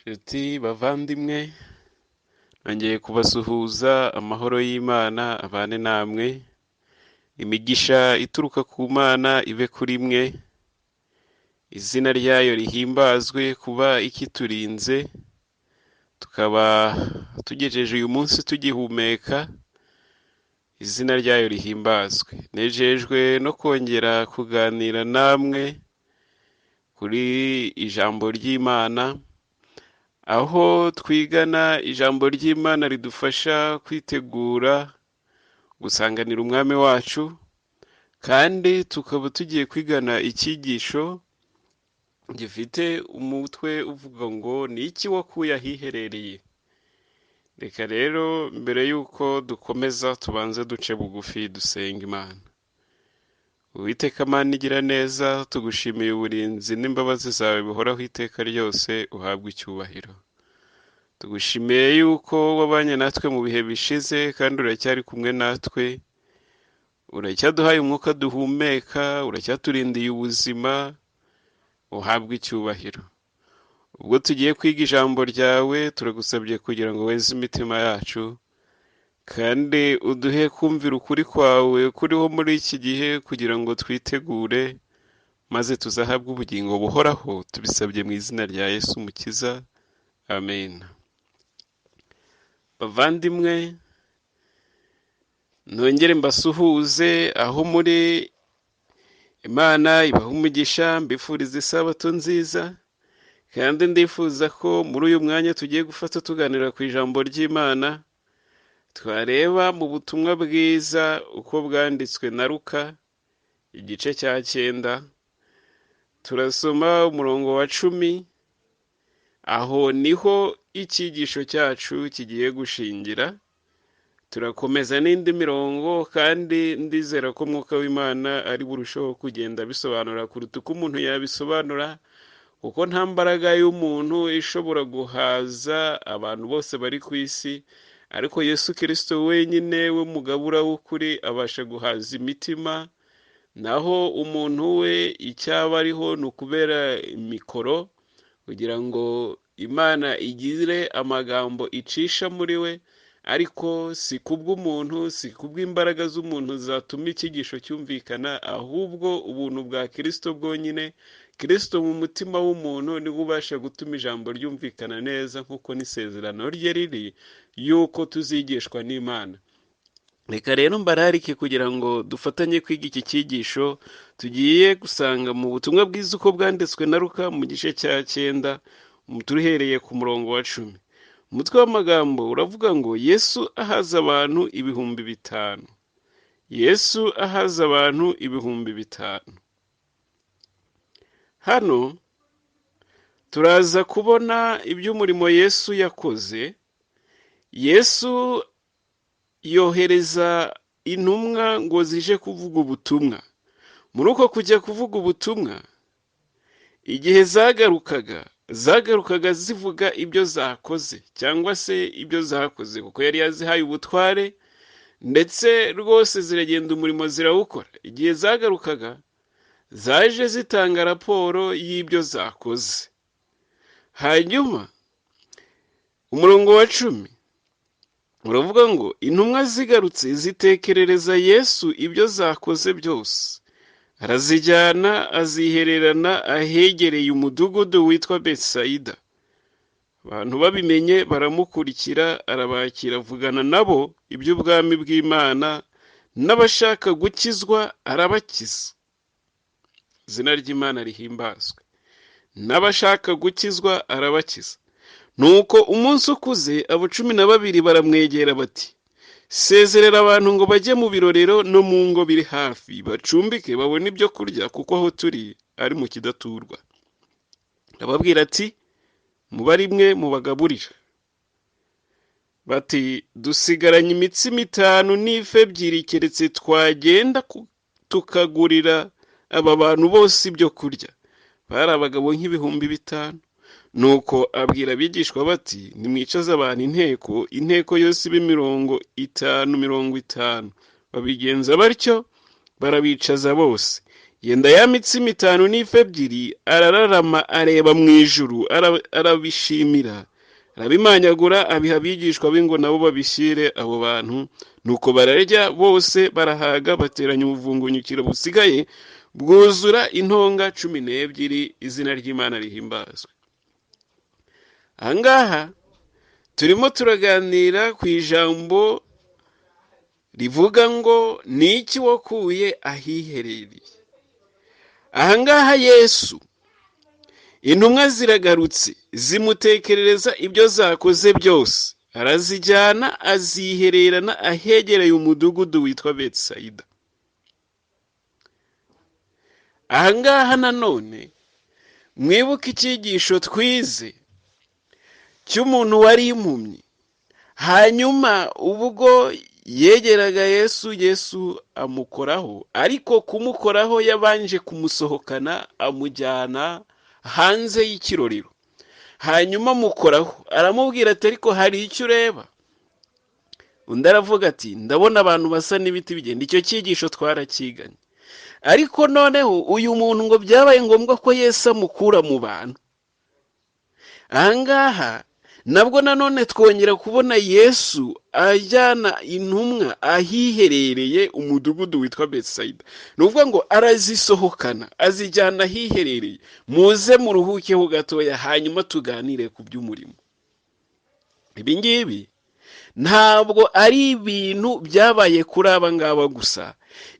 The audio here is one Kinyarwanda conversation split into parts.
Nshuti bavandimwe, nongeye kubasuhuza. Amahoro y'Imana abane namwe, imigisha ituruka ku Mana ibe kuri mwe, izina ryayo rihimbazwe kuba ikiturinze tukaba tugejeje uyu munsi tugihumeka. Izina ryayo rihimbazwe. Nejejwe no kongera kuganira namwe kuri ijambo ry'Imana, aho twigana ijambo ry'Imana ridufasha kwitegura gusanganira umwami wacu, kandi tukaba tugiye kwigana icyigisho gifite umutwe uvuga ngo ni iki wakuye ahiherereye. Reka rero mbere yuko dukomeza tubanze duce bugufi dusenga Imana. Uwiteka Mana igira neza, tugushimiye uburinzi n'imbabazi zawe bihoraho iteka ryose, uhabwe icyubahiro. Tugushimiye yuko wabanye natwe mu bihe bishize kandi uracyari kumwe natwe, uracyaduhaye umwuka duhumeka, uracyaturindiye ubuzima, uhabwe icyubahiro. Ubwo tugiye kwiga ijambo ryawe, turagusabye kugira ngo weze imitima yacu, kandi uduhe kumvira ukuri kwawe kuriho muri iki gihe, kugira ngo twitegure maze tuzahabwe ubugingo buhoraho. Tubisabye mu izina rya Yesu Umukiza, amen. Bavandimwe, nongere mbasuhuze aho muri. Imana ibahe umugisha, mbifuriza isabato nziza, kandi ndifuza ko muri uyu mwanya tugiye gufata tuganira ku ijambo ry'Imana. Twareba mu butumwa bwiza uko bwanditswe na Luka igice cya 9, turasoma umurongo wa 10. Aho niho icyigisho cyacu kigiye gushingira. Turakomeza n'indi mirongo, kandi ndizera ko Mwuka w'Imana ari burushaho kugenda bisobanura kuruta uko umuntu yabisobanura, kuko nta mbaraga y'umuntu ishobora guhaza abantu bose bari ku isi, ariko Yesu Kristo wenyine we mugabura w'ukuri abasha guhaza imitima. Naho umuntu we icyaba ariho ni ukubera mikoro, kugira ngo Imana igire amagambo icisha muri we, ariko si kubw'umuntu, si kubw'imbaraga z'umuntu zatuma icyigisho cyumvikana, ahubwo ubuntu bwa Kristo bwonyine. Kristo mu mutima w'umuntu niwe ubasha gutuma ijambo ryumvikana neza, nk'uko n'isezerano rye riri yuko tuzigishwa n'Imana. Reka rero mbararike kugira ngo dufatanye kwiga iki cyigisho tugiye gusanga mu butumwa bwiza uko bwanditswe na Luka mu gice cya 9, turuhereye ku murongo wa 10. Umutwe w'amagambo uravuga ngo Yesu ahaza abantu 5,000. Yesu ahaza abantu 5,000. Hano turaza kubona iby'umurimo Yesu yakoze. Yesu yohereza intumwa ngo zije kuvuga ubutumwa. Muri uko kujya kuvuga ubutumwa, igihe zagarukaga zivuga ibyo zakoze, cyangwa se ibyo zakoze kuko yari yazihaye ubutware, ndetse rwose ziragenda umurimo zirawukora. Igihe zagarukaga zaje zitanga raporo y'ibyo zakoze. Hanyuma umurongo wa 10 uravuga ngo intumwa zigarutse zitekerereza Yesu ibyo zakoze byose, arazijyana azihererana ahegereye umudugudu witwa Betsaida. Abantu babimenye baramukurikira, arabakira, avugana nabo iby'ubwami bw'Imana, n'abashaka gukizwa arabakiza. Izina ry'Imana rihimbazwe. N'abashaka gukizwa arabakiza. Nuko umunsi ukuze, abo 12 baramwegera bati, sezerera abantu ngo bajye mu birorero no mu ngo biri hafi, bacumbike babone ibyo kurya, kuko aho turi ari mu kidaturwa. Arababwira ati, mubari mwe mubagaburira. Bati, dusigaranye imitsima 5 n'ifi 2, keretse twagenda tukagurira aba bantu bose ibyo kurya. Bari abagabo nk'5,000. Nuko abwira abigishwa bati, nimwicaze abantu inteko yose ibe 50. Babigenza batyo, barabicaza bose. yenda ya mitsima 5 n'ifi 2, arararama areba mu ijuru, arabishimira, arabimanyagura, abiha abigishwa be ngo nabo babishyire abo bantu. Nuko bararya bose barahaga, bateranya ubuvungunyukiro busigaye bwuzura intonga 12. Izina ry'Imana rihimbazwe. Ahangaha turimo turaganira ku ijambo rivuga ngo niki wakuye ahiherereye. Ahangaha Yesu, intumwa ziragarutse zimutekerereza ibyo zakoze byose, arazijyana azihererana ahegereye umudugudu witwa Betsayida. Ahangaha nanone mwibuke icyigisho twize cy'umuntu wari impumyi, hanyuma ubwo yegeraga Yesu amukoraho, ariko kumukoraho yabanje kumusohokana amujyana hanze y'ikirorero. Hanyuma amukoraho aramubwira ati ariko hari icyo ureba? Undi aravuga ati ndabona abantu basa n'ibiti bigenda. Icyo cyigisho twarakiganye. Ariko noneho uyu muntu ngo byabaye ngombwa ko Yesu amukura mu bantu. Ahangaha nabwo nanone twongera kubona Yesu ajyana intumwa ahiherereye umudugudu witwa Betsayida. Nuvuga ngo arazisohokana azijyana ahiherereye, muze muruhukeho gatoya hanyuma tuganire ku by'umurimo. Ibi ngibi ntabwo ari ibintu byabaye kuri aba ngaba gusa.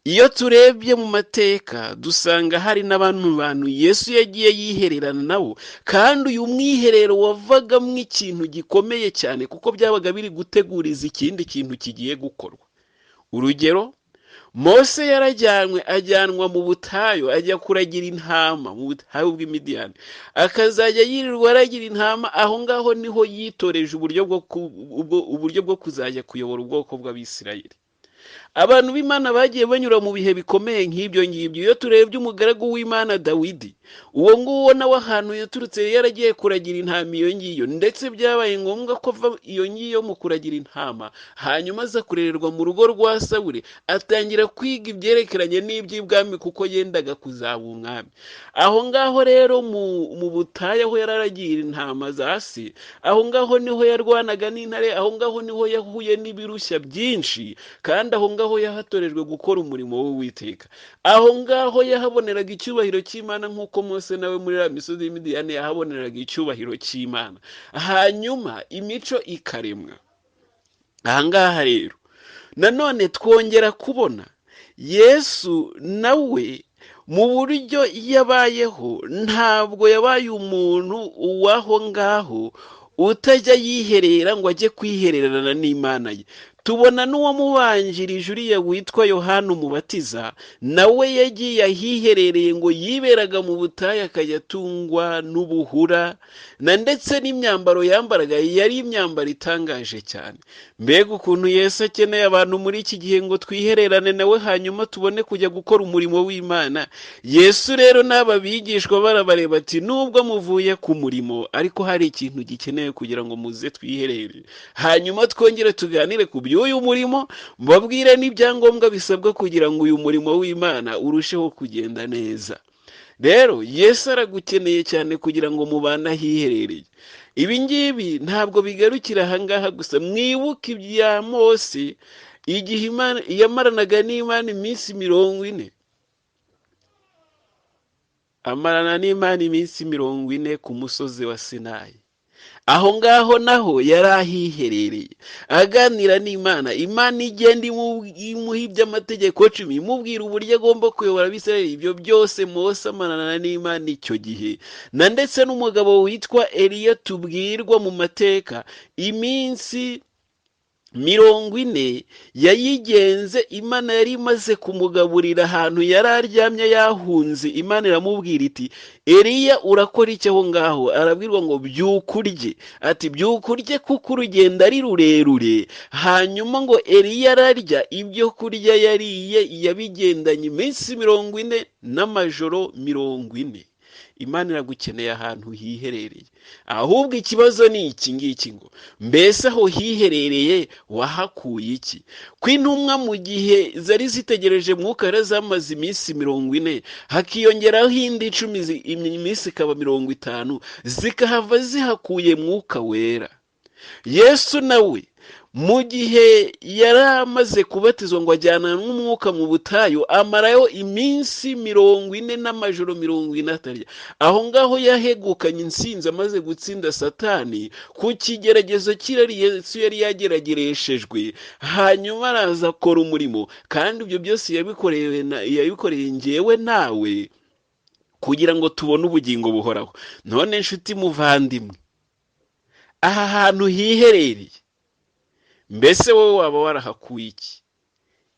Iyo turebye mu mateka dusanga hari n'abantu Yesu yagiye yihererana nabo, kandi uyu mwiherero wavagamo ikintu gikomeye cyane, kuko byabaga biri guteguriza ikindi kintu kigiye gukorwa. Urugero, Mose ajyanwa mu butayu, ajya kuragira intama mu butayu bw'Imidiyani, akazajya yirirwa aragira intama. Aho ngaho niho yitoreje uburyo bwo kuzajya kuyobora ubwoko bw'Abisirayeli. Abantu b'Imana bagiye banyura mu bihe bikomeye nk'ibyo ngibyo. Iyo turebye umugaragu w'Imana Dawidi, uwo nguwo nawe ahantu yaturutse yaragiye kuragira intama iyo ngiyo, ndetse byabaye ngombwa ko ava iyo ngiyo mu kuragira intama, hanyuma aza kurererwa mu rugo rwa Sawuli, atangira kwiga ibyerekeranye n'iby'ibwami kuko yendaga kuzaba umwami. Aho ngaho rero mu butayu aho yararagira intama za se, aho ngaho niho yarwanaga n'intare, aho ngaho niho yahuye n'ibirushya byinshi, kandi aho ngaho yahatorejwe gukora umurimo w'Uwiteka. Aho ngaho yahaboneraga icyubahiro cy'Imana, nk'uko Mose nawe muri ya misozi y'Imidiyani yahaboneraga icyubahiro cy'Imana. Hanyuma imico ikaremwa. Ahangaha rero nanone twongera kubona Yesu nawe mu buryo yabayeho, ntabwo yabaye umuntu uwaho ngaho utajya yiherera ngo ajye kwihererana n'Imana ye. Tubona n'uwamubanjirije uriya witwa Yohana Umubatiza, nawe yagiye ahiherereye ngo yiberaga mu butayu, akajya atungwa n'ubuhura, na ndetse n'imyambaro yambaraga yari imyambaro itangaje cyane. Mbega ukuntu Yesu akeneye abantu muri iki gihe ngo twihererane nawe, hanyuma tubone kujya gukora umurimo w'Imana. Yesu rero n'aba bigishwa barabareba ati nubwo muvuye ku murimo, ariko hari ikintu gikeneye kugira ngo muze twiherere, hanyuma twongere tuganire ku uyu murimo, mbabwire n'ibyangombwa bisabwa kugira ngo uyu murimo w'Imana urusheho kugenda neza. Rero Yesu aragukeneye cyane kugira ngo mubane ahiherereye. Ibi ngibi ntabwo bigarukira ahangaha gusa. Mwibuke ibya Mose igihe yamaranaga n'Imana iminsi 40. Amarana n'Imana iminsi 40 ku musozi wa Sinayi. Aho ngaho naho yari ahiherereye aganira n'Imana. Imana igenda imuha iby'amategeko 10, imubwira uburyo agomba kuyobora Abisirayeli. Ibyo byose Mose amanana n'Imana icyo gihe. Na ndetse n'umugabo witwa Eliya tubwirwa mu mateka, iminsi 40 yayigenze. Imana yari imaze kumugaburira ahantu yari aryamye yahunze. Imana iramubwira iti Eliya urakora iki aho ngaho? Arabwirwa ngo byukurye. Ati byukurye kuko urugendo ari rurerure. Hanyuma ngo Eliya ararya ibyo kurya yariye, yabigendanye iminsi 40 n'amajoro 40. Imana iragukeneye ahantu hiherereye. Ahubwo ikibazo ni iki ngiki ngo mbese aho hiherereye wahakuye iki? Ko intumwa mu gihe zari zitegereje Mwuka Wera zamaze iminsi 40, hakiyongeraho indi 10, iminsi ikaba 50, zikahava zihakuye Mwuka Wera. Yesu nawe mu gihe yari amaze kubatizwa ngo ajyana n'umwuka mu butayu, amarayo iminsi 40 n'amajoro 40 atarya. Aho ngaho yahegukanye intsinzi, amaze gutsinda Satani ku kigeragezo kirari Yesu yari yageragereshejwe. Hanyuma araza akora umurimo, kandi ibyo byose yabikoreye njyewe nawe kugira ngo tubone ubugingo buhoraho. None nshuti muvandimwe, aha hantu hiherereye mbese wowe waba warahakuye iki?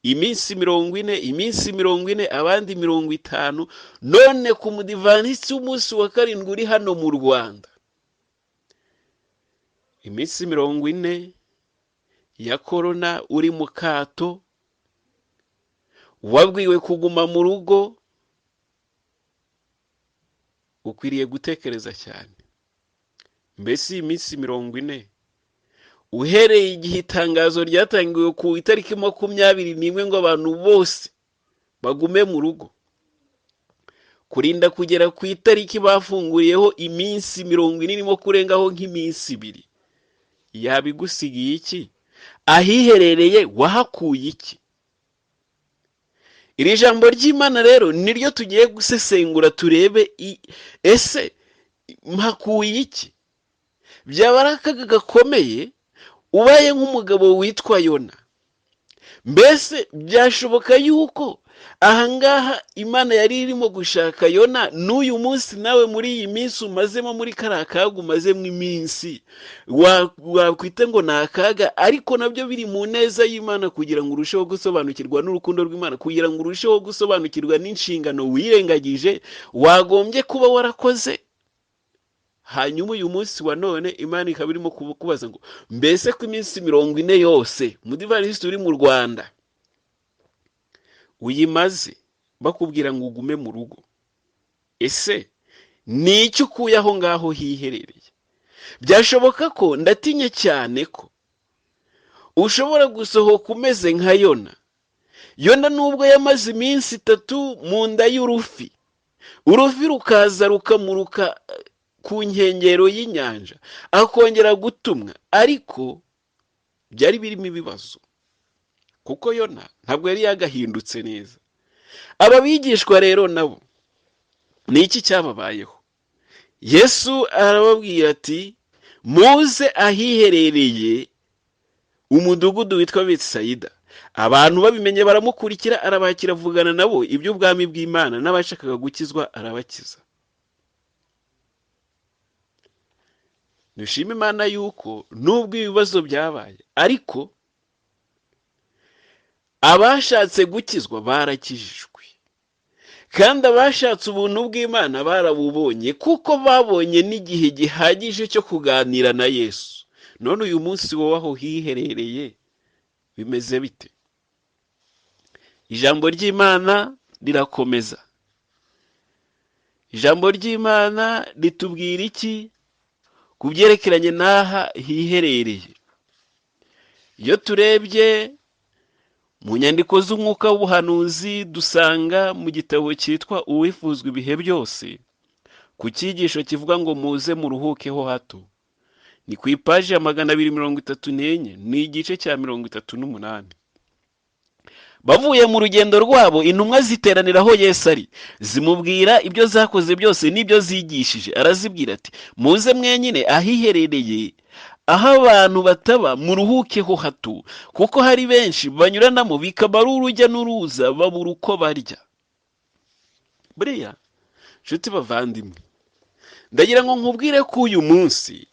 Iminsi 40, iminsi 40, abandi 50, none ku mudivanisi w'umunsi wa 7 uri hano mu Rwanda, iminsi 40 ya korona, uri mu kato, wabwiwe kuguma mu rugo. Ukwiriye gutekereza cyane, mbese iminsi 40 uhereye igihe itangazo ryatangiwe ku itariki 21 ngo abantu bose bagume mu rugo, kurinda kugera ku itariki bafunguriyeho iminsi 40 irimo kurengaho nk'iminsi 2, yabigusigiye iki? Ahiherereye wahakuye iki? Iri jambo ry'Imana rero niryo tugiye gusesengura, turebe ese mpakuye iki? Byaba ari akaga gakomeye ubaye nk'umugabo witwa Yona. Mbese byashoboka yuko ahangaha Imana yari irimo gushaka Yona, n'uyu munsi nawe muri iyi minsi umazemo, muri kariya kaga umazemo iminsi, wakwita ngo ni akaga, ariko nabyo biri mu neza y'Imana kugira ngo urusheho gusobanukirwa n'urukundo rw'Imana, kugira ngo urusheho gusobanukirwa n'inshingano wirengagije wagombye kuba warakoze. Hanyuma uyu munsi wa none Imana ikaba irimo kubaza ngo mbese ku iminsi 40 yose mudivanisi uri mu Rwanda uyimaze bakubwira ngo ugume mu rugo, ese ni iki ukuye aho ngaho hiherereye? Byashoboka ko, ndatinya cyane ko ushobora gusohoka umeze nka Yona. Yona nubwo yamaze iminsi 3 mu nda y'urufi, urufi rukaza rukamuruka ku nkengero y'inyanja, akongera gutumwa, ariko byari birimo ibibazo, kuko Yona ntabwo yari yagahindutse neza. Aba bigishwa rero nabo ni iki cyababayeho? Yesu arababwira ati muze ahiherereye umudugudu witwa Betsayida. Abantu babimenye baramukurikira, arabakira, avugana nabo iby'ubwami bw'Imana, n'abashakaga gukizwa arabakiza. Dushima Imana yuko nubwo ibibazo byabaye, ariko abashatse gukizwa barakijijwe, kandi abashatse ubuntu bw'Imana barabubonye, kuko babonye n'igihe gihagije cyo kuganira na Yesu. None uyu munsi wowe aho hiherereye bimeze bite? Ijambo ry'Imana rirakomeza. Ijambo ry'Imana ritubwira iki ku byerekeranye n'aha hiherereye? Iyo turebye mu nyandiko z'umwuka w'ubuhanuzi, dusanga mu gitabo cyitwa Uwifuzwa ibihe byose, ku cyigisho kivuga ngo muze muruhukeho hato, ni ku ipaji ya 234, ni igice cya 38. Bavuye mu rugendo rwabo, intumwa ziteranira aho Yesu ari, zimubwira ibyo zakoze byose n'ibyo zigishije. Arazibwira ati muze mwenyine ahiherereye, aho abantu bataba, muruhukeho hato, kuko hari benshi banyuranamo bikaba ari urujya n'uruza, babura uko barya. Buriya nshuti bavandimwe, ndagira ngo nkubwire ko uyu munsi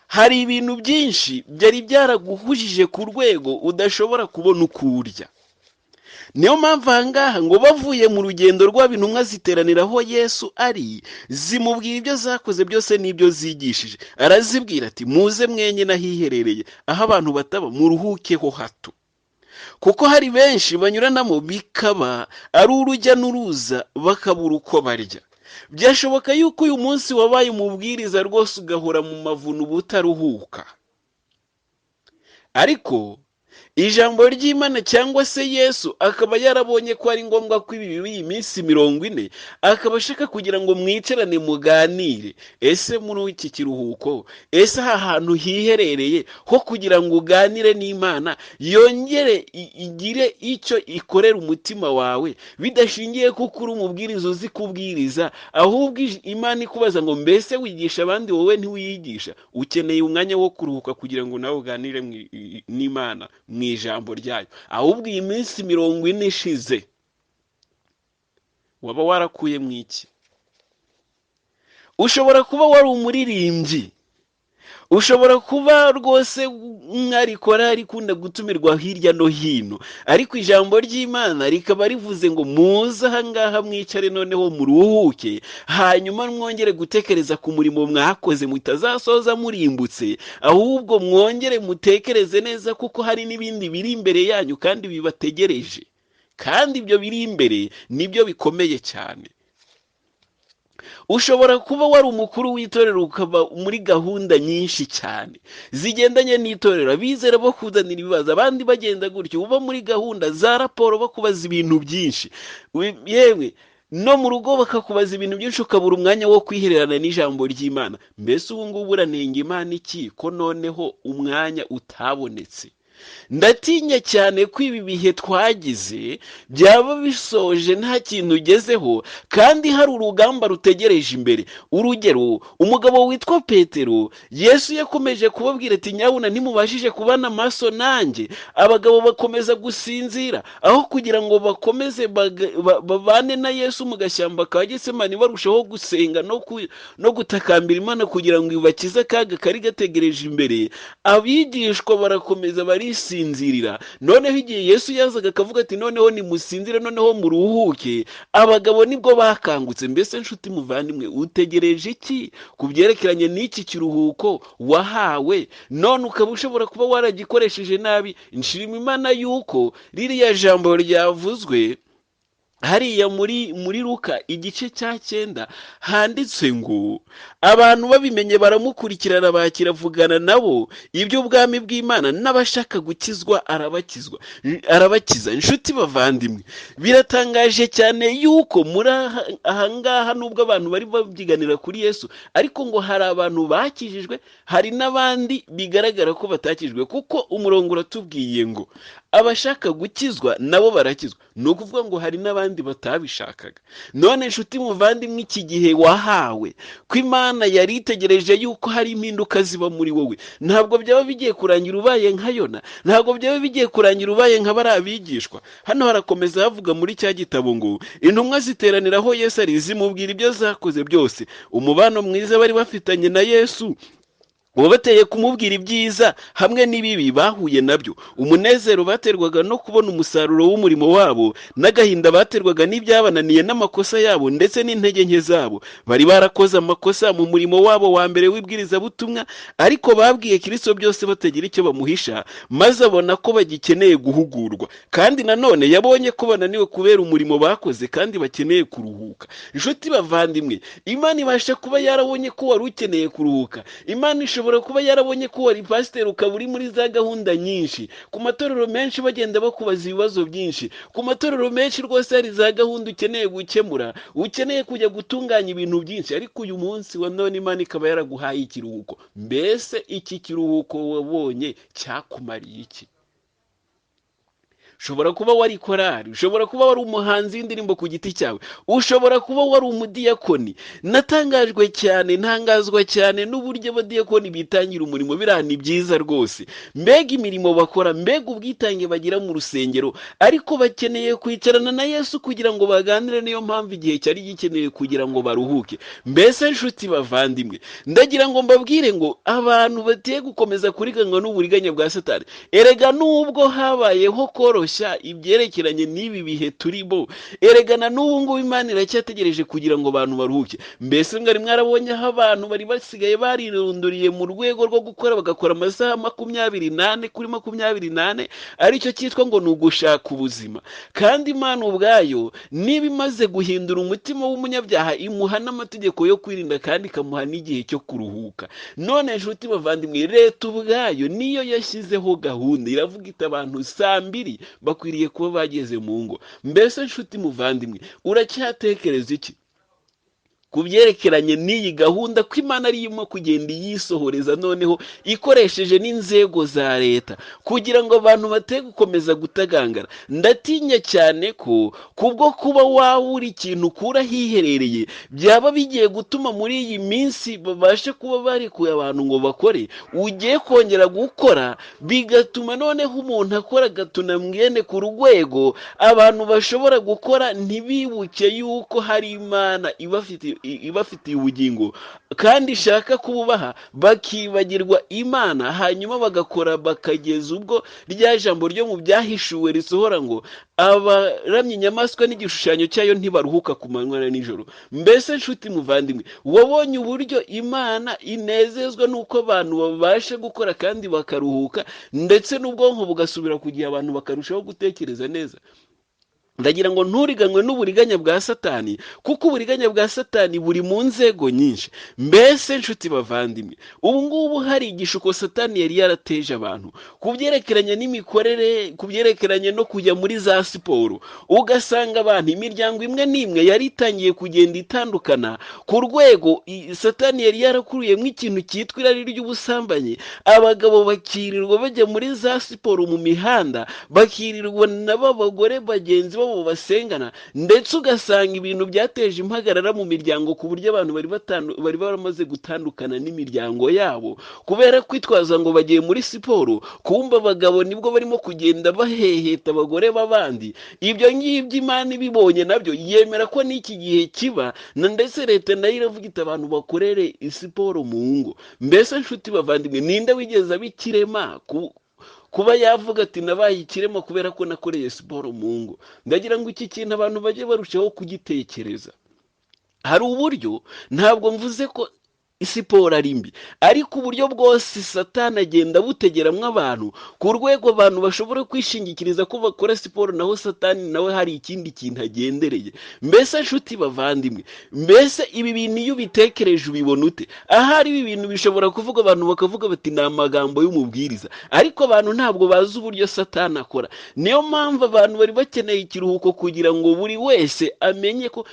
hari ibintu byinshi byari byaraguhujije ku rwego udashobora kubona uko urya. Niyo mpamvu ahangaha ngo bavuye mu rugendo rwabo, intumwa ziteranira aho Yesu ari, zimubwira ibyo zakoze byose n'ibyo zigishije. Arazibwira ati muze mwenyine ahiherereye, aho abantu bataba, muruhukeho hato, kuko hari benshi banyuranamo bikaba ari urujya n'uruza, bakabura uko barya. byashoboka yuko uyu munsi wabaye umubwiriza rwose ugahora mu mavuno ubutaruhuka, ariko ijambo ry'Imana cyangwa se Yesu akaba yarabonye ko ari ngombwa ko iyi minsi 40 akaba ashaka kugira ngo mwicarane muganire. Ese muri iki kiruhuko, ese aha hantu hiherereye ho kugira ngo uganire n'Imana yongere igire icyo ikorera umutima wawe, bidashingiye kuko uri umubwiriza uzi kubwiriza, ahubwo Imana ikubaza ngo mbese wigisha abandi wowe ntiwiyigisha. Ukeneye umwanya wo kuruhuka kugira ngo nawe uganire n'Imana mu ijambo ryayo. Ahubwo iyi minsi 40 ishize waba warakuye mu iki? Ushobora kuba wari umuririmbyi, ushobora kuba rwose mwarikora rikunda gutumirwa hirya no hino, ariko ijambo ry'Imana rikaba rivuze ngo muze aha ngaha mwicare noneho muruhuke, hanyuma mwongere gutekereza ku murimo mwakoze, mutazasoza murimbutse, ahubwo mwongere mutekereze neza kuko hari n'ibindi biri imbere yanyu kandi bibategereje, kandi ibyo biri imbere nibyo bikomeye cyane. Ushobora kuba wari umukuru w'itorero ukaba muri gahunda nyinshi cyane zigendanye n'itorero, abizera bo kuzanira ibibazo, abandi bagenda gutyo, uba muri gahunda za raporo bakubaza ibintu byinshi, yewe no mu rugo bakakubaza ibintu byinshi, ukabura umwanya wo kwihererana n'ijambo ry'Imana. Mbese ubu ngubu uranenga Imana iki ko noneho umwanya utabonetse? Ndatinya cyane ko ibi bihe twagize byaba bisoje nta kintu ugezeho, kandi hari urugamba rutegereje imbere. Urugero, umugabo witwa Petero, Yesu yakomeje kubabwira ati nyabuna ntimubashije kubana amaso nanjye. Abagabo bakomeza gusinzira, aho kugira ngo bakomeze babane na Yesu mu gashyamba ka Getsemani barushaho gusenga no gutakambira Imana kugira ngo ibakize akaga kari gategereje imbere. Abigishwa barakomeza barisinzirira. Noneho igihe Yesu yazaga akavuga ati noneho nimusinzire, noneho muruhuke, abagabo nibwo bakangutse. Mbese nshuti muvandimwe, utegereje iki ku byerekeranye n'iki kiruhuko wahawe? None ukaba ushobora kuba waragikoresheje nabi. Nshima Imana yuko ririya jambo ryavuzwe hariya muri Luka igice cya 9 handitse ngo abantu babimenye baramukurikirana bakiravugana nabo iby'ubwami bw'Imana, n'abashaka gukizwa arabakiza. Inshuti bavandimwe, biratangaje cyane yuko muri aha ngaha nubwo abantu bari babyiganira kuri Yesu, ariko ngo hari abantu bakijijwe, hari n'abandi bigaragara ko batakijwe, kuko umurongo uratubwiye ngo abashaka gukizwa nabo barakizwa. Ni ukuvuga ngo hari n'abandi batabishakaga. None nshuti muvandimwe, iki gihe wahawe ko Imana yari itegereje yuko hari impinduka ziba muri wowe, ntabwo byaba bigiye kurangira ubaye nka Yona, ntabwo byaba bigiye kurangira ubaye nka bari abigishwa. Hano harakomeza havuga muri cya gitabo ngo intumwa ziteranira aho Yesu ari, zimubwira ibyo zakoze byose, umubano mwiza bari bafitanye na Yesu wabateye kumubwira ibyiza hamwe n'ibibi bahuye nabyo, umunezero baterwaga no kubona umusaruro w'umurimo wabo, n'agahinda baterwaga n'ibyabananiye n'amakosa yabo ndetse n'intege nke zabo. Bari barakoze amakosa mu murimo wabo wa mbere w'ibwirizabutumwa, ariko babwiye Kristo byose batagira icyo bamuhisha, maze abona ko bagikeneye guhugurwa. Kandi nanone yabonye ko bananiwe kubera umurimo bakoze kandi bakeneye kuruhuka. Inshuti bavandimwe, Imana ibasha kuba yarabonye ko wari ukeneye kuruhuka. Imana ishobora kuba yarabonye ko wari pasiteri ukaba uri muri za gahunda nyinshi, ku matorero menshi bagenda bakubaza ibibazo byinshi, ku matorero menshi rwose hari za gahunda ukeneye gukemura, ukeneye kujya gutunganya ibintu byinshi, ariko uyu munsi wa none Imana ikaba yaraguhaye ikiruhuko. Mbese iki kiruhuko wabonye cyakumariye iki? Ushobora kuba wari korari, ushobora kuba wari umuhanzi w'indirimbo ku giti cyawe, ushobora kuba wari umudiyakoni. Natangajwe cyane, ntangazwa cyane n'uburyo abadiyakoni bitangira umurimo. Birani byiza rwose, mbega imirimo bakora, mbega ubwitange bagira mu rusengero, ariko bakeneye kwicarana na Yesu kugira ngo baganire. Niyo mpamvu igihe cyari gikeneye kugira ngo baruhuke. Mbese nshuti bavandimwe, ndagira ngo mbabwire ngo abantu bateye gukomeza kuriganywa n'uburiganya bwa Satani. Erega nubwo habayeho koroshya kwigisha ibyerekeranye n'ibi bihe turimo. Eregana n'ubu ngubu Imana iracyategereje kugira ngo abantu baruhuke. Mbese mwari mwarabonye aho abantu bari basigaye barirunduriye mu rwego rwo gukora, bagakora amasaha 28 kuri 28, aricyo cyitwa ngo ni ugushaka ubuzima. Kandi Imana ubwayo niba imaze guhindura umutima w'umunyabyaha, imuha n'amategeko yo kwirinda kandi ikamuha n'igihe cyo kuruhuka. None nshuti bavandimwe, leta ubwayo niyo yashyizeho gahunda, iravuga iti abantu saa 2 bakwiriye kuba bageze mu ngo. Mbese nshuti muvandimwe, uracyatekereza iki ku byerekeranye n'iyi gahunda ko Imana arimo kugenda yisohoreza, noneho ikoresheje n'inzego za leta kugira ngo abantu bate gukomeza gutagangara? Ndatinya cyane ko kubwo kuba wawura ikintu ukura hiherereye byaba bigiye gutuma muri iyi minsi babashe kuba barekuye abantu ngo bakore, ugiye kongera gukora, bigatuma noneho umuntu akora gatuna mwene ku rwego abantu bashobora gukora ntibibuke yuko hari Imana ibafitiye ubugingo kandi ishaka kububaha, bakibagirwa Imana, hanyuma bagakora bakageza ubwo rya jambo ryo mu byahishuwe risohora ngo abaramya inyamaswa n'igishushanyo cyayo ntibaruhuka ku manywa na nijoro. Mbese nshuti muvandimwe, wabonye uburyo Imana inezezwa n'uko abantu babasha gukora kandi bakaruhuka, ndetse n'ubwonko bugasubira ku gihe, abantu bakarushaho gutekereza neza? Ndagira ngo nturiganwe n'uburiganya bwa Satani, kuko uburiganya bwa Satani buri mu nzego nyinshi. Mbese nshuti bavandimwe, ubu ngubu hari igishuko Satani yari yarateje abantu ku byerekeranye n'imikorere, ku byerekeranye no kujya muri za siporo. Ugasanga abantu, imiryango imwe n'imwe yari itangiye kugenda itandukana ku rwego Satani yari yarakuruyemo ikintu cyitwa irari ry'ubusambanyi. Abagabo bakirirwa bajya muri za siporo mu mihanda, bakirirwa nabo abagore bagenzi bo basengana, ndetse ugasanga ibintu byateje impagarara mu miryango ku buryo abantu bari baramaze gutandukana n'imiryango yabo kubera kwitwaza ngo bagiye muri siporo. Kumba abagabo nibwo barimo kugenda baheheta abagore b'abandi. Ibyo ngibyo Imana ibibonye nabyo yemera ko n'iki gihe kiba, na ndetse leta nayo iravuga iti abantu bakorere siporo mu ngo. Mbese nshuti bavandimwe, ninde wigeze abikirema kuba yavuga ati nabaye ikirema kubera ko nakoreye siporo mu ngo? Ndagira ngo iki kintu abantu bajye barushaho kugitekereza. Hari uburyo, ntabwo mvuze ko siporo ari mbi, ariko uburyo bwose Satani agenda butegeramwo abantu ku rwego abantu bashobora kwishingikiriza ko bakora siporo, naho Satani nawe hari ikindi kintu agendereye. Mbese nshuti bavandimwe, mbese ibi bintu iyo ubitekereje ubibona ute? Ahari ibi bintu bishobora kuvuga abantu bakavuga bati ni amagambo y'umubwiriza, ariko abantu ntabwo bazi uburyo Satani akora. Niyo mpamvu abantu bari bakeneye ikiruhuko kugira ngo buri wese amenye ko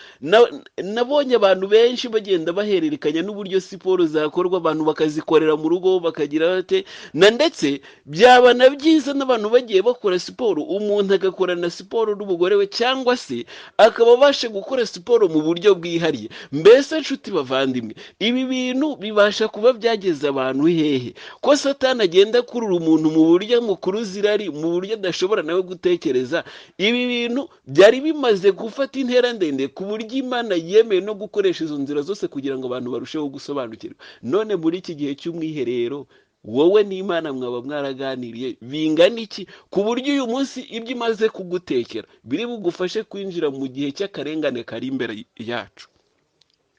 nabonye abantu benshi bagenda bahererekanya n'uburyo siporo zakorwa, abantu bakazikorera mu rugo bakagira bate, na ndetse byaba na byiza n'abantu bagiye bakora siporo, umuntu agakora na siporo n'umugore we, cyangwa se akaba abasha gukora siporo mu buryo bwihariye. Mbese nshuti bavandimwe, ibi bintu bibasha kuba byageza abantu hehe? Ko Satani agenda akurura umuntu mu buryo mukuru zirari, mu buryo adashobora nawe gutekereza. Ibi bintu byari bimaze gufata intera ndende ku buryo Imana yemeye no gukoresha izo nzira zose kugira ngo abantu barusheho gusobanukirwa. None muri iki gihe cy'umwiherero, wowe n'Imana mwaba mwaraganiriye bingana iki ku buryo uyu munsi ibyo imaze kugutekera biri bugufashe kwinjira mu gihe cy'akarengane kari imbere yacu?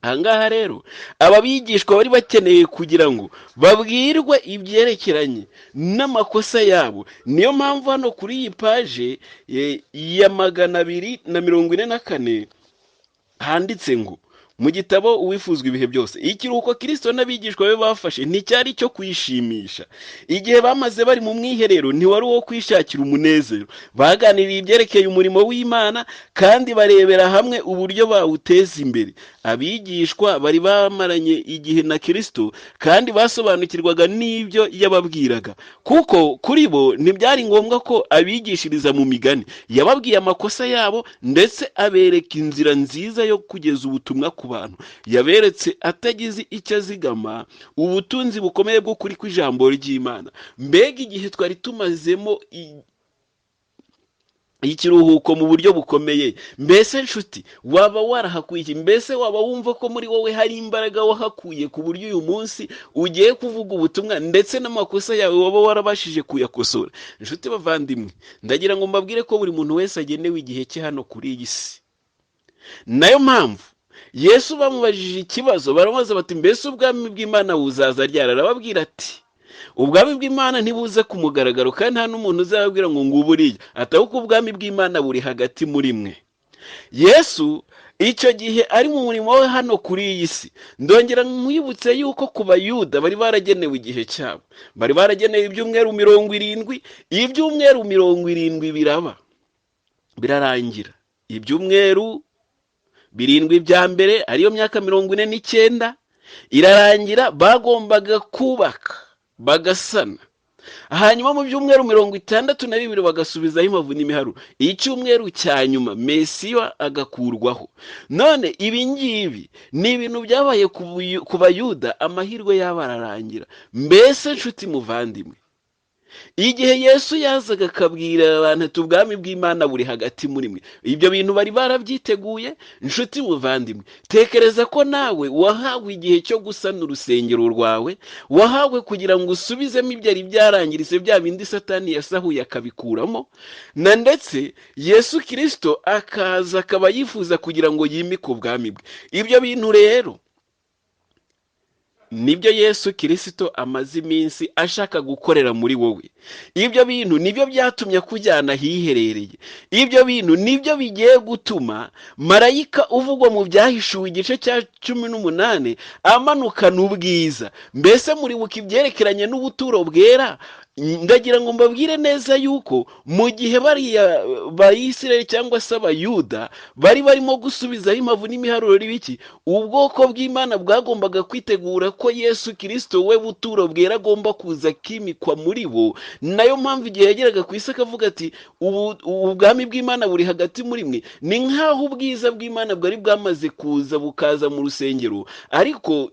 Ahangaha rero aba bigishwa bari bakeneye kugira ngo babwirwe ibyerekeranye n'amakosa yabo. Niyo mpamvu hano kuri iyi paje ya 244 handitse ngo mu gitabo uwifuzwa ibihe byose, ikiruhuko Kristo n'abigishwa be bafashe nticyari cyo kwishimisha. Igihe bamaze bari mu mwiherero ntiwari uwo kwishakira umunezero. Baganiriye ibyerekeye umurimo w'Imana kandi barebera hamwe uburyo bawuteza imbere. Abigishwa bari bamaranye igihe na Kristo kandi basobanukirwaga n'ibyo yababwiraga, kuko kuri bo ntibyari ngombwa ko abigishiriza mu migani. Yababwiye amakosa yabo ndetse abereka inzira nziza yo kugeza ubutumwa ku bantu. Yaberetse atagize icyo azigama ubutunzi bukomeye bwo kuri kw'ijambo ry'Imana. Mbega igihe twari tumazemo ikiruhuko mu buryo bukomeye. Mbese nshuti, waba warahakuye iki? Mbese waba wumva ko muri wowe hari imbaraga wahakuye ku buryo uyu munsi ugiye kuvuga ubutumwa ndetse n'amakosa yawe waba warabashije kuyakosora? Nshuti bavandimwe, ndagira ngo mbabwire ko buri muntu wese agenewe igihe cye hano kuri iyi si. Nayo mpamvu Yesu bamubajije ikibazo, baramubaza bati mbese ubwami bw'Imana buzaza ryari? Arababwira ati ubwami bw'Imana ntibuze ku mugaragaro, kandi nta n'umuntu uzababwira ngo nguburiye, atari ko ubwami bw'Imana buri hagati muri mwe. Yesu icyo gihe ari mu murimo we hano kuri iyi si, ndongera mwibutse yuko ku Bayuda bari baragenewe igihe cyabo, bari baragenewe ibyumweru 70. Ibyumweru 70 biraba birarangira. Ibyumweru 7 bya mbere ariyo myaka 49 irarangira, bagombaga kubaka bagasana, hanyuma mu byumweru 62 bagasubizaho impavu n'imiharuro. Icyumweru cya nyuma Mesiya agakurwaho. None ibi ngibi ni ibintu byabaye ku Bayuda, amahirwe yabo ararangira. Mbese nshuti muvandimwe, igihe Yesu yazaga akabwira abantu ati ubwami bw'Imana buri hagati muri mwe, ibyo bintu bari barabyiteguye? Nshuti muvandimwe, tekereza ko nawe wahawe igihe cyo gusana urusengero rwawe, wahawe kugira ngo usubizemo ibyari byarangiritse, bya bindi Satani yasahuye akabikuramo, na ndetse Yesu Kristo akaza akaba yifuza kugira ngo yimike ubwami bwe. Ibyo bintu rero nibyo Yesu Kristo amaze iminsi ashaka gukorera muri wowe. Ibyo bintu nibyo byatumye kujyana ahiherereye. Ibyo bintu nibyo bigiye gutuma marayika uvugwa mu Byahishuwe igice cya 18 amanukana ubwiza. Mbese muri buka ibyerekeranye n'ubuturo bwera, ndagira ngo mbabwire neza yuko mu gihe bariya Bayisiraheli cyangwa se Abayuda bari barimo gusubizaho impavu n'imiharuro biki, ubwoko bw'Imana bwagombaga kwitegura ko Yesu Kristo we buturo bwera agomba kuza kimikwa muri bo. Nayo mpamvu igihe yageraga ku isi akavuga ati ubwami bw'Imana buri hagati muri mwe, ni nk'aho ubwiza bw'Imana bwari bwamaze kuza bukaza mu rusengero. Ariko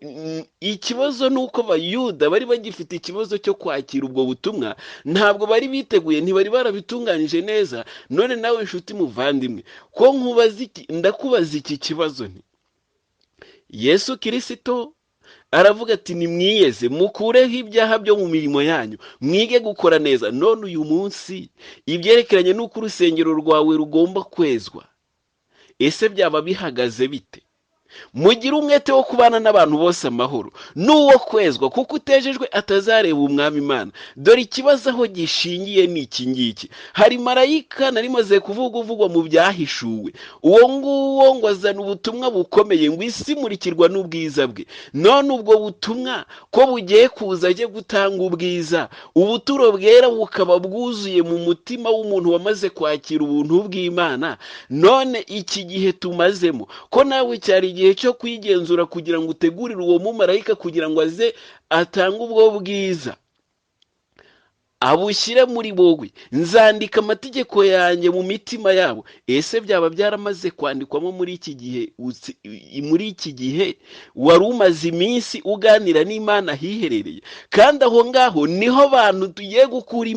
ikibazo ni uko Abayuda bari bagifite ikibazo cyo kwakira ubwo butumwa, ntabwo bari biteguye, ntibari barabitunganyije neza. None nawe nshuti muvandimwe, ko nkubaza iki, ndakubaza iki kibazo nti Yesu Kristo aravuga ati nimwiyeze mukureho ibyaha byo mu mirimo yanyu, mwige gukora neza. None uyu munsi ibyerekeranye n'uko urusengero rwawe rugomba kwezwa, ese byaba bihagaze bite? Mugire umwete wo kubana n'abantu bose amahoro n'uwo kwezwa, kuko utejejwe atazareba umwami Imana. Dore ikibazo aho gishingiye ni iki ngiki. Hari marayika nari maze uvugwa mu Byahishuwe, uwo nguwo ngo azana ubutumwa bukomeye, ngo isi imurikirwa n'ubwiza bwe. None ubwo butumwa ko bugiye kuza aje gutanga ubwiza, ubuturo bwera bukaba bwuzuye mu mutima w'umuntu wamaze kwakira ubuntu bw'Imana. None iki gihe tumazemo, ko nawe cyari igihe cyo kwigenzura kugira ngo utegurire uwo mumarayika kugira ngo aze atange ubwo bwiza, abushyire muri wowe. Nzandika amategeko yanjye mu mitima yabo. Ese byaba byaramaze kwandikwamo muri iki gihe wari umaze iminsi uganira n'Imana ahiherereye? Kandi aho ngaho niho abantu tugiye gukura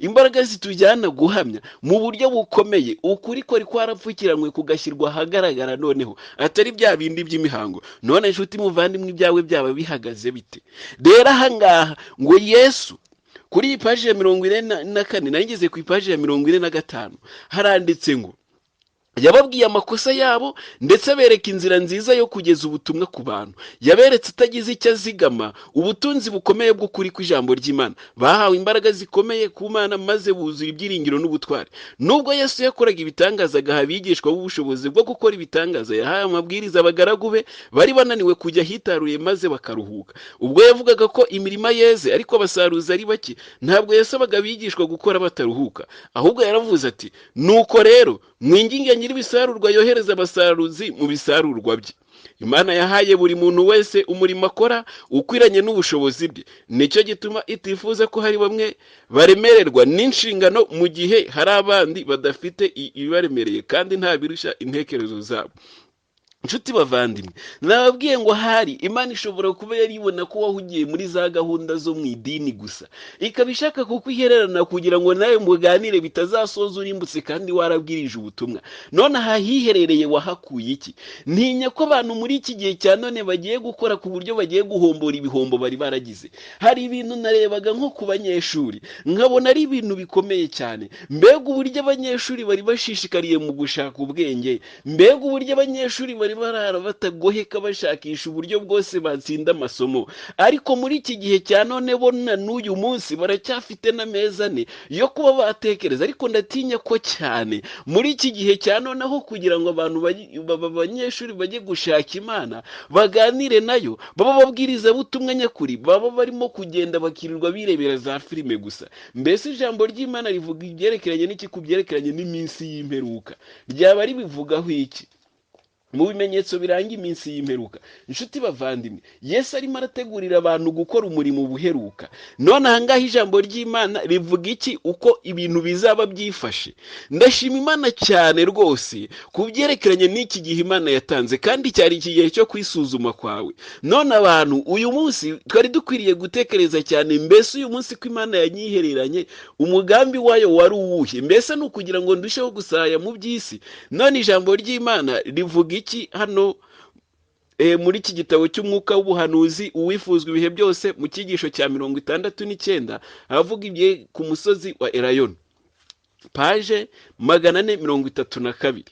imbaraga zitujyana guhamya mu buryo bukomeye ukuri ko kwarapfukiranywe kugashyirwa ahagaragara, noneho atari bya bindi by'imihango. None nshuti muvandimwe, ibyawe byaba bihagaze bite? Rero aha ngaha ngo Yesu kuri iyi paji ya 44, nageze ku ipaji ya 45, haranditse ngo yababwiye amakosa yabo ndetse abereka inzira nziza yo kugeza ubutumwa ku bantu. Yaberetse atagize icyo azigama ubutunzi bukomeye bw'ukuri kw'ijambo ry'Imana. Bahawe imbaraga zikomeye ku Mana maze buzura ibyiringiro n'ubutware. Nubwo Yesu yakoraga ibitangaza agaha abigishwa b'ubushobozi bwo gukora ibitangaza, yahaye amabwiriza abagaragu be bari bananiwe kujya hitaruye maze bakaruhuka. Ubwo yavugaga ko imirima yeze ariko abasaruzi ari bake, ntabwo yasabaga abigishwa gukora bataruhuka, ahubwo yaravuze ati nuko rero mwinginge nyir'ibisarurwa yohereza abasaruzi mu bisarurwa bye. Imana yahaye buri muntu wese umurimo akora ukwiranye n'ubushobozi bwe. Nicyo gituma itifuza ko hari bamwe baremererwa n'inshingano mu gihe hari abandi badafite ibibaremereye kandi nta birusha intekerezo zabo. inshuti bavandimwe, nababwiye ngo hari Imana ishobora kuba yari ibona ko wahugiye muri za gahunda zo mu idini gusa, ikaba ishaka kukwihererana kugira ngo nawe muganire bitazasoza urimbutse kandi warabwirije ubutumwa. None ahiherereye wahakuye iki? Ntinya ko abantu muri iki gihe cya none bagiye gukora ku buryo bagiye guhombora ibihombo bari baragize. Hari ibintu narebaga nko ku banyeshuri nkabona ari ibintu bikomeye cyane. Mbega uburyo abanyeshuri bari bashishikariye mu gushaka ubwenge, mbega uburyo abanyeshuri bari barara batagoheka bashakisha uburyo bwose batsinda amasomo. Ariko muri iki gihe cya none bo na n'uyu munsi baracyafite n'ameza ane yo kuba batekereza. Ariko ndatinya ko cyane muri iki gihe cya none aho kugira ngo abantu abanyeshuri bajye gushaka Imana baganire nayo, baba babwiriza butumwa nyakuri, baba barimo kugenda bakirirwa birebera za filime gusa. Mbese ijambo ry'Imana rivuga ibyerekeranye n'iki? Ku byerekeranye n'iminsi y'imperuka ryaba ribivugaho iki? Mu bimenyetso biranga iminsi y'imperuka, inshuti bavandimwe, Yesu arimo arategurira abantu gukora umurimo buheruka. None ahangaha ijambo ry'Imana rivuga iki? Uko ibintu bizaba byifashe. Ndashima Imana cyane rwose ku byerekeranye n'iki gihe Imana yatanze, kandi cyari iki gihe cyo kwisuzuma kwawe. None abantu uyu munsi twari dukwiriye gutekereza cyane, mbese uyu munsi ko Imana yanyihereranye umugambi wayo wari uwuhe? Mbese ni ukugira ngo ndusheho gusaya mu by'isi? None ijambo ry'Imana rivuga iki hano muri iki gitabo cy'umwuka w'ubuhanuzi uwifuzwa ibihe byose, mu cyigisho cya 69 avuga ibye ku musozi wa Erayoni, paje 432.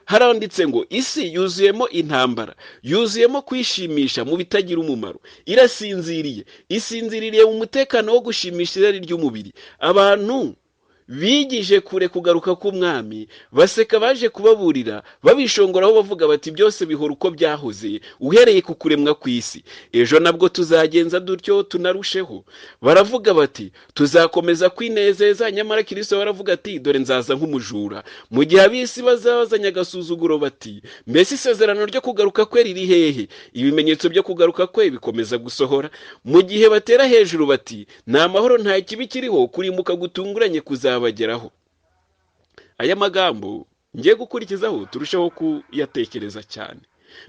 Haranditse ngo isi yuzuyemo intambara, yuzuyemo kwishimisha mu bitagira umumaro, irasinziriye, isinziriye mu mutekano wo gushimisha irari ry'umubiri. Abantu bigije kure kugaruka k'umwami, baseka baje kubaburira, babishongoraho bavuga bati byose bihora uko byahoze uhereye ku kuremwa kw'isi. Ejo nabwo tuzagenza dutyo tunarusheho. Baravuga bati tuzakomeza kwinezeza, nyamara Kristo baravuga ati dore nzaza nk'umujura. Mu gihe ab'isi bazazanya agasuzuguro bati mbese isezerano ryo kugaruka kwe riri hehe? Ibimenyetso byo kugaruka kwe bikomeza gusohora. Mu gihe batera hejuru bati nta mahoro nta kibi kiriho, kurimbuka gutunguranye kuzabageraho. Aya magambo ngiye gukurikizaho turushaho kuyatekereza cyane.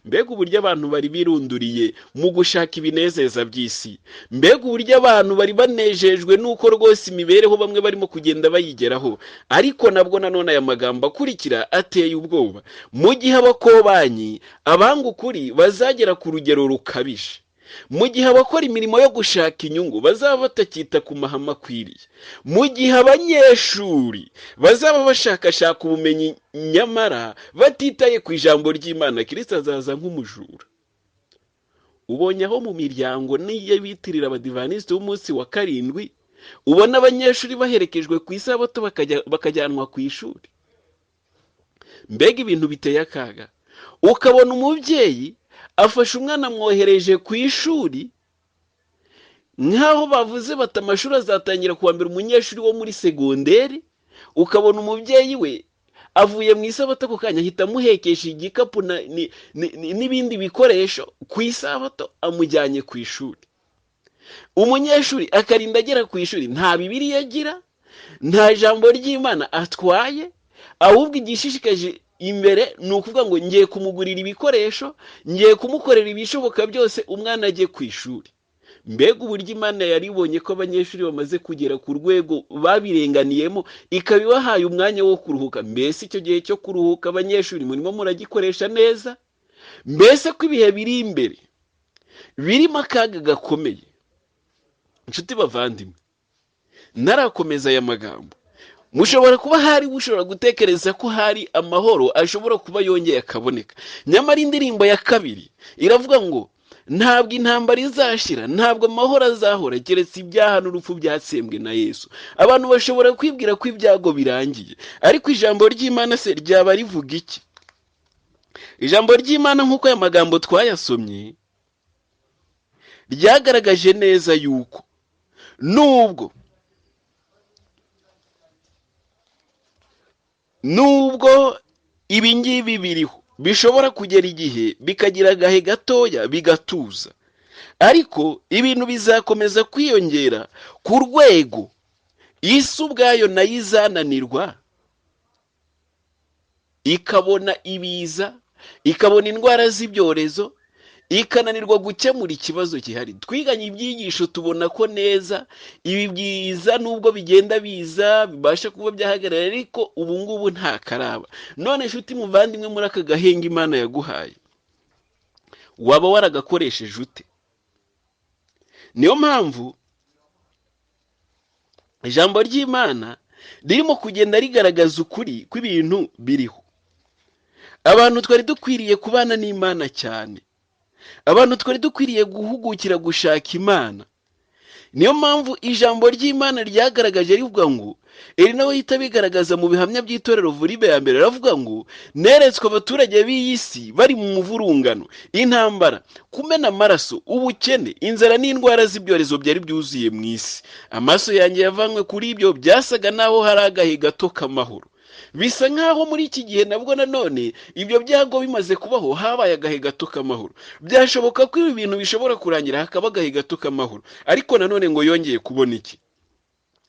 Mbega uburyo abantu bari birunduriye mu gushaka ibinezeza by'isi. Mbega uburyo abantu bari banejejwe nuko rwose imibereho bamwe barimo kugenda bayigeraho. Ariko nabwo nanone aya magambo akurikira ateye ubwoba. Mu gihe abakobanyi, abanga ukuri bazagera ku rugero rukabije. Mu gihe abakora imirimo yo gushaka inyungu bazaba batakita ku mahame akwiriye. Mu gihe abanyeshuri bazaba bashakashaka ubumenyi nyamara batitaye ku ijambo ry'Imana, Kristo azaza nk'umujura. Ubonye aho mu miryango niyo bitirira abadivaniste b'umunsi wa 7 ubona abanyeshuri baherekejwe ku isabato bakajyanwa ku ishuri. Mbega ibintu biteye akaga. Ukabona umubyeyi afashe umwana amwohereje ku ishuri nkaho bavuze bati amashuri azatangira kuwa mbere umunyeshuri wo muri segonderi. Ukabona umubyeyi we avuye mu isabato ako kanya ahita amuhekesha igikapu n'ibindi bikoresho ku isabato amujyanye ku ishuri. Umunyeshuri akarinda agera ku ishuri nta Bibiliya agira, nta jambo ry'Imana atwaye, ahubwo igishishikaje imbere ni ukuvuga ngo ngiye kumugurira ibikoresho, ngiye kumukorera ibishoboka byose umwana ajye ku ishuri. Mbega uburyo Imana yaribonye ko abanyeshuri bamaze kugera ku rwego babirenganiyemo, ikaba ibahaye umwanya wo kuruhuka. Mbese icyo gihe cyo kuruhuka abanyeshuri murimo muragikoresha neza? Mbese ko ibihe biri imbere birimo akaga gakomeye. Inshuti bavandimwe, narakomeza aya magambo, mushobora kuba hari bushobora gutekereza ko hari amahoro ashobora kuba yongeye akaboneka. Nyamara indirimbo ya 2 iravuga ngo ntabwo intambara izashira, ntabwo amahoro azahora keretse ibyaha n'urupfu byatsembwe na Yesu. Abantu bashobora kwibwira ko ibyago birangiye, ariko ijambo ry'Imana se ryaba rivuga iki? Ijambo ry'Imana nk'uko aya magambo twayasomye ryagaragaje neza yuko nubwo ibi ngibi biriho bishobora kugera igihe bikagira agahe gatoya bigatuza, ariko ibintu bizakomeza kwiyongera ku rwego isi ubwayo nayo izananirwa ikabona ibiza ikabona indwara z'ibyorezo, ikananirwa gukemura ikibazo gihari. Twiganye ibyigisho tubona ko neza ibi byiza nubwo bigenda biza bibasha kuba byahagarara, ariko ubu ngubu nta karaba. None nshuti muvandimwe, muri aka gahenge Imana yaguhaye waba waragakoresheje ute? Niyo mpamvu ijambo ry'Imana ririmo kugenda rigaragaza ukuri kw'ibintu biriho. Abantu twari dukwiriye kubana n'Imana cyane, abantu twari dukwiriye guhugukira gushaka Imana. Niyo mpamvu ijambo ry'Imana ryagaragaje rivuga ngo, eri nawe yita bigaragaza mu bihamya by'itorero Vuribe ya mbere, ravuga ngo neretswe abaturage b'iyi si bari mu muvurungano, intambara, kumena amaraso, ubukene, inzara n'indwara z'ibyorezo byari byuzuye mu isi. Amaso yanjye yavanywe kuri ibyo, byasaga naho hari agahe gato k'amahoro. Bisa nkaho muri iki gihe nabwo nanone ibyo byago bimaze kubaho, habaye agahe gato k'amahoro. Byashoboka ko ibi bintu bishobora kurangira hakaba agahe gato k'amahoro, ariko nanone ngo yongeye kubona iki?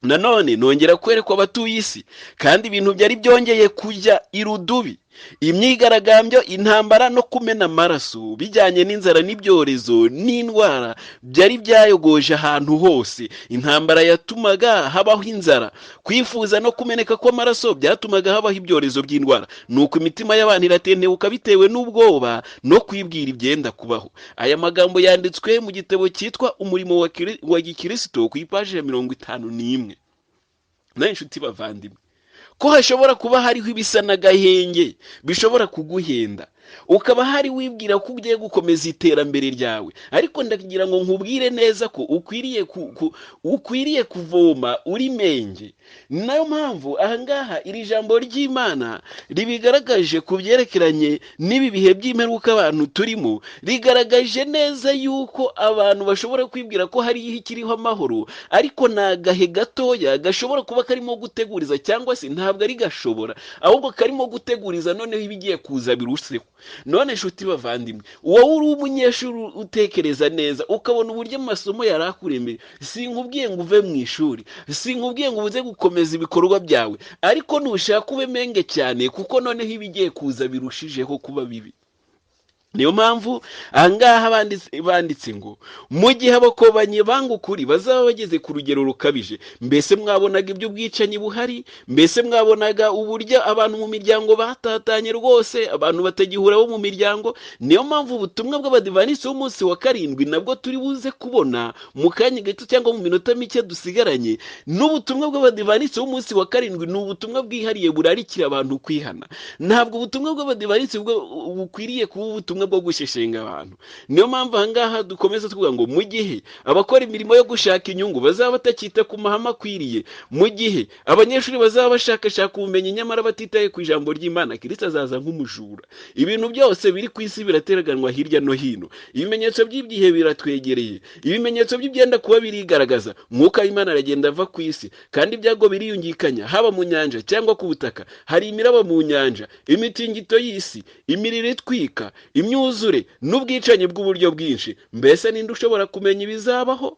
Nanone nongera kwerekwa abatuye isi, kandi ibintu byari byongeye kujya irudubi. Imyigaragambyo, intambara no kumena amaraso bijyanye n'inzara n'ibyorezo n'indwara byari byayogoje ahantu hose. Intambara yatumaga habaho inzara, kwifuza no kumeneka kw'amaraso byatumaga habaho ibyorezo by'indwara. Nuko imitima y'abantu iratentebuka bitewe n'ubwoba no kwibwira ibyenda kubaho. Aya magambo yanditswe mu gitabo cyitwa Umurimo wa Gikristo ku ipaji ya 51. Nawe nshuti bavandimwe, ko hashobora kuba hariho ibisa n'agahenge bishobora kuguhenda, ukaba hari wibwira ko ugiye gukomeza iterambere ryawe, ariko ndagira ngo nkubwire neza ko ukwiriye kuvoma uri menge. Nayo mpamvu ahangaha iri jambo ry'Imana ribigaragaje ku byerekeranye n'ibi bihe by'imperuka abantu turimo, rigaragaje neza yuko abantu bashobora kwibwira ko hariho ikiriho amahoro, ariko ni agahe gatoya gashobora kuba karimo guteguriza, cyangwa se ntabwo ari gashobora, ahubwo karimo guteguriza noneho ibigiye kuza biruseho. None nshuti bavandimwe, wowe uri umunyeshuri utekereza neza, ukabona uburyo amasomo yari akuremeye, sinkubwiye ngo uve mu ishuri, sinkubwiye ngo uze gukomeza ibikorwa byawe, ariko nushaka ube menge cyane, kuko noneho ibigiye kuza birushijeho kuba bibi. Niyo mpamvu ahangaha banditse ngo, mu gihe abakobanyi banga ukuri bazaba bageze ku rugero rukabije. Mbese mwabonaga iby'ubwicanyi buhari? Mbese mwabonaga uburyo abantu mu miryango batatanye rwose, abantu batagihura bo mu miryango? Niyo mpamvu ubutumwa bw'abadivanisi b'umunsi wa karindwi nabwo turi buze kubona mu kanya gato cyangwa mu minota mike dusigaranye. N'ubutumwa bw'abadivanisi b'umunsi wa karindwi ni ubutumwa bwihariye burarikira abantu kwihana. Ntabwo ubutumwa bw'abadivanisi bukwiriye kuba ubutumwa bwo gusheshenga abantu. Niyo mpamvu ahangaha dukomeza tuvuga ngo, mu gihe abakora imirimo yo gushaka inyungu bazaba batakita ku mahame akwiriye, mu gihe abanyeshuri bazaba bashakashaka ubumenyi nyamara batitaye ku ijambo ry'Imana, Kristo azaza nk'umujura. Ibintu byose biri ku isi birateraganwa hirya no hino, ibimenyetso by'ibihe biratwegereye, ibimenyetso by'ibyenda kuba birigaragaza. Mwuka w'Imana aragenda ava ku isi, kandi ibyago biriyungikanya, haba mu nyanja cyangwa ku butaka. Hari imiraba mu nyanja, imitingito y'isi, imiriro itwika, imyuzure n'ubwicanyi bw'uburyo bwinshi. Mbese ninde ushobora kumenya ibizabaho?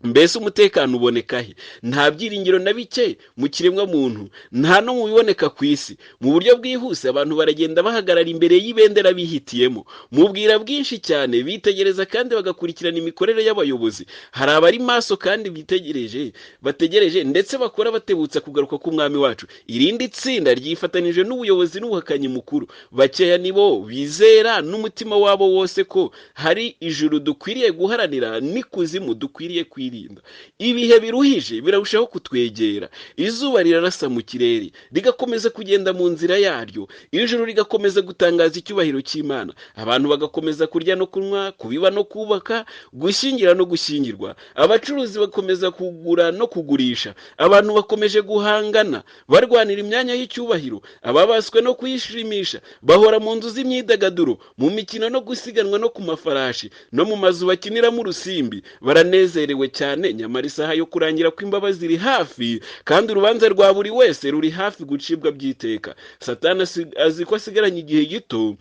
Mbese umutekano uboneka he? Nta byiringiro na bike mu kiremwa muntu, nta no mu biboneka ku isi. Mu buryo bwihuse abantu baragenda bahagarara imbere y'ibendera bihitiyemo, mu bwira bwinshi cyane, bitegereza kandi bagakurikirana imikorere y'abayobozi. Hari abari maso kandi bategereje ndetse bakora batebutsa kugaruka k'umwami wacu. Irindi tsinda ryifatanije n'ubuyobozi n'ubuhakanyi mukuru. Bakeya nibo bizera n'umutima wabo wose ko hari ijuru dukwiriye guharanira n'ikuzimu dukwiriye kwirinda. Ibihe biruhije birarushaho kutwegera, izuba rirarasa mu kirere rigakomeza kugenda mu nzira yaryo, ijuru rigakomeza gutangaza icyubahiro cy'Imana, abantu bagakomeza kurya no kunywa, kubiba no kubaka, gushyingira no gushyingirwa, abacuruzi bakomeza kugura no kugurisha, abantu bakomeje guhangana barwanira imyanya y'icyubahiro, ababaswe no kuyishimisha bahora mu nzu z'imyidagaduro, mu mikino no gusiganwa no ku mafarashi no mu mazu bakiniramo urusimbi. Baranezerewe cyane, nyamara isaha yo kurangira kw'imbabazi iri hafi, kandi urubanza rwa buri wese ruri hafi gucibwa by'iteka. Satani azi ko asigaranye igihe gito,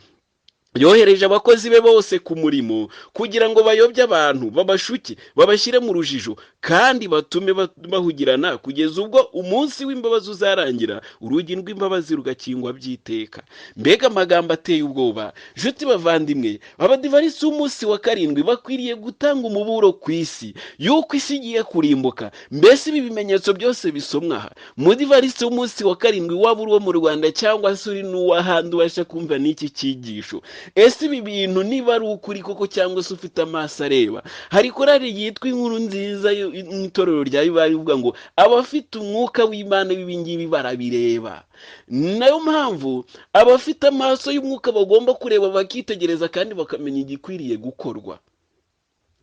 yohereje abakozi be bose ku murimo kugira ngo bayobye abantu, babashuke, babashyire mu rujijo, kandi batume bahugirana kugeza ubwo umunsi w'imbabazi uzarangira, urugi rw'imbabazi rugakingwa by'iteka. Mbega amagambo ateye ubwoba! Nshuti bavandimwe, abadivanisi b'umunsi wa karindwi bakwiriye gutanga umuburo ku isi yuko isi igiye kurimbuka. Mbese ibi bimenyetso byose bisomwa aha, mudivanisi w'umunsi wa karindwi, waba uri uwo mu Rwanda cyangwa se uri n'uw'ahandi ubasha kumva n'iki cyigisho, ese ibi bintu niba ari ukuri koko cyangwa se ufite amaso areba? Hari korari yitwa Inkuru Nziza mu itorero rya Bibiliya ivuga ngo abafite umwuka w'Imana b'ibingibi barabireba. Nayo mpamvu abafite amaso y'umwuka bagomba kureba, bakitegereza kandi bakamenya igikwiriye gukorwa.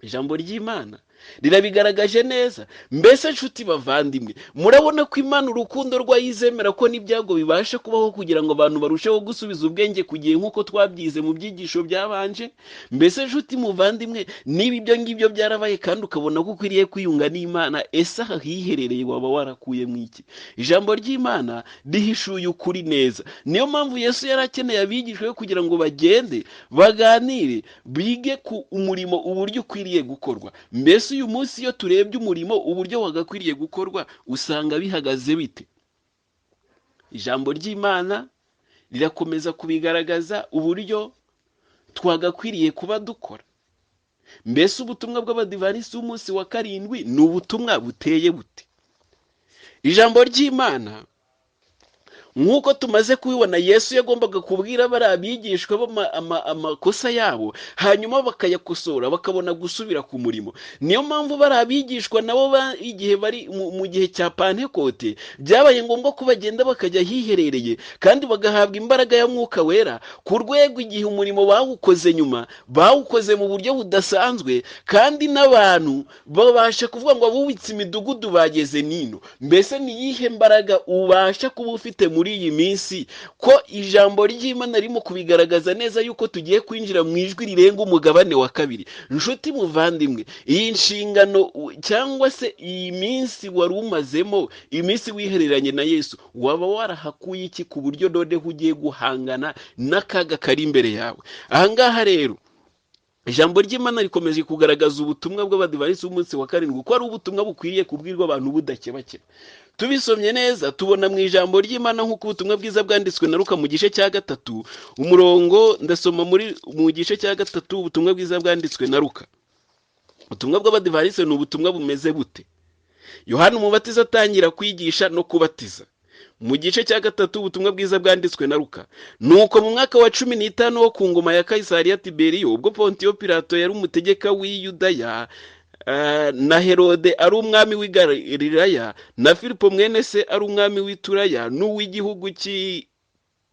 Ijambo ry'Imana rirabigaragaje neza. Mbese nshuti bavandimwe, murabona ko Imana urukundo rwayizemera ko n'ibyago bibasha kubaho kugira ngo abantu barusheho gusubiza ubwenge ku gihe nk'uko twabyize mu byigisho byabanje. Mbese nshuti muvandimwe, niba ibyo ngibyo byarabaye kandi ukabona ko ukwiriye kwiyunga n'Imana, ese ahiherereye waba warakuyemo iki? Ijambo ry'Imana rihishuye ukuri neza. Niyo mpamvu Yesu yari akeneye abigishwa be kugira ngo bagende baganire, bige ku umurimo uburyo ukwiriye gukorwa. Mbese uyu munsi iyo turebye umurimo uburyo wagakwiriye gukorwa, usanga bihagaze bite? Ijambo ry'Imana rirakomeza kubigaragaza uburyo twagakwiriye kuba dukora. Mbese ubutumwa bw'abadivanisi b'umunsi wa karindwi ni ubutumwa buteye bute? Ijambo ry'Imana nk'uko tumaze kubibona, Yesu yagombaga kubwira bari abigishwa amakosa yabo, hanyuma bakayakosora, bakabona gusubira ku murimo. Niyo mpamvu bari abigishwa nabo igihe bari mu gihe cya Pantekote, byabaye ngombwa ko bagenda bakajya ahiherereye kandi bagahabwa imbaraga ya Mwuka Wera, ku rwego igihe umurimo bawukoze nyuma, bawukoze mu buryo budasanzwe, kandi n'abantu babasha kuvuga ngo abubitse imidugudu bageze nino. Mbese ni iyihe mbaraga ubasha kuba ufite muri iyi minsi, ko ijambo ry'Imana ririmo kubigaragaza neza yuko tugiye kwinjira mu ijwi rirenga umugabane wa kabiri? Nshuti muvandimwe, iyi nshingano cyangwa se iyi minsi wari umazemo, iminsi wihereranye na Yesu, waba warahakuye iki ku buryo noneho ugiye guhangana n'akaga kari imbere yawe? Ahangaha rero ijambo ry'Imana rikomeje kugaragaza ubutumwa bw'abadivanisi b'umunsi wa karindwi ko ari ubutumwa bukwiriye kubwirwa abantu budakebakeba. Tubisomye neza tubona mu ijambo ry'Imana nk'uko ubutumwa bwiza bwanditswe na Luka mu gice cya 3 umurongo, ndasoma mu gice cya 3 ubutumwa bwiza bwanditswe na Luka. Ubutumwa bw'abadivanisi ni ubutumwa bumeze bute? Yohana Umubatiza atangira kwigisha no kubatiza. Mu gice cya 3 ubutumwa bwiza bwanditswe na Luka, nuko mu mwaka wa 15 wo ku ngoma ya Kaisari Tiberiyo, ubwo Pontiyo Pilato yari umutegeka w'i Yudaya, na Herode ari umwami w'i Galilaya, na Filipo mwene se ari umwami w'i Turaya n'uw'igihugu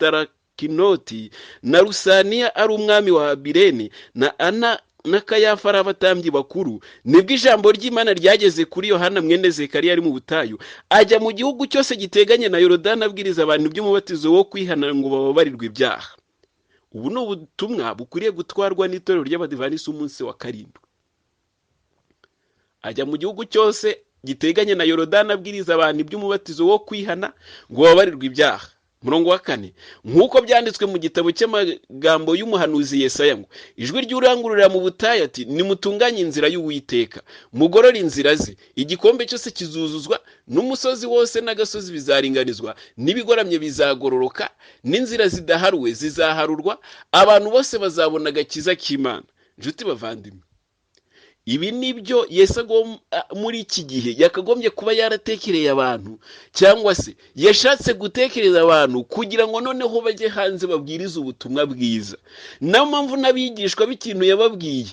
cy'Itarakinoti, na Rusaniya ari umwami wa Bireni, na Ana na Kayafa ari abatambyi bakuru, nibwo ijambo ry'Imana ryageze kuri Yohana mwene Zekariya ari mu butayu, ajya mu gihugu cyose giteganye na Yorodani abwiriza abantu iby'umubatizo wo kwihana ngo bababarirwe ibyaha. Ubu ni ubutumwa bukwiriye gutwarwa n'itorero ry'abadivanisi b'umunsi wa karindwi. Ajya mu gihugu cyose giteganye na Yorodani abwiriza abantu iby'umubatizo wo kwihana ngo bababarirwe ibyaha. Murongo wa 4, nk'uko byanditswe mu gitabo cy'amagambo y'umuhanuzi Yesaya ngo, ijwi ry'urangururira mu butayu ati, nimutunganye inzira y'Uwiteka, mugorore inzira ze, igikombe cyose kizuzuzwa, n'umusozi wose n'agasozi bizaringanizwa, n'ibigoramye bizagororoka, n'inzira zidaharuwe zizaharurwa, abantu bose bazabona agakiza k'Imana. Nshuti bavandimwe, ibi nibyo Yesu muri iki gihe yakagombye kuba yaratekereye abantu, cyangwa se yashatse gutekereza abantu kugira ngo noneho bajye hanze babwirize ubutumwa bwiza. Nayo mpamvu n'abigishwa b'ikintu yababwiye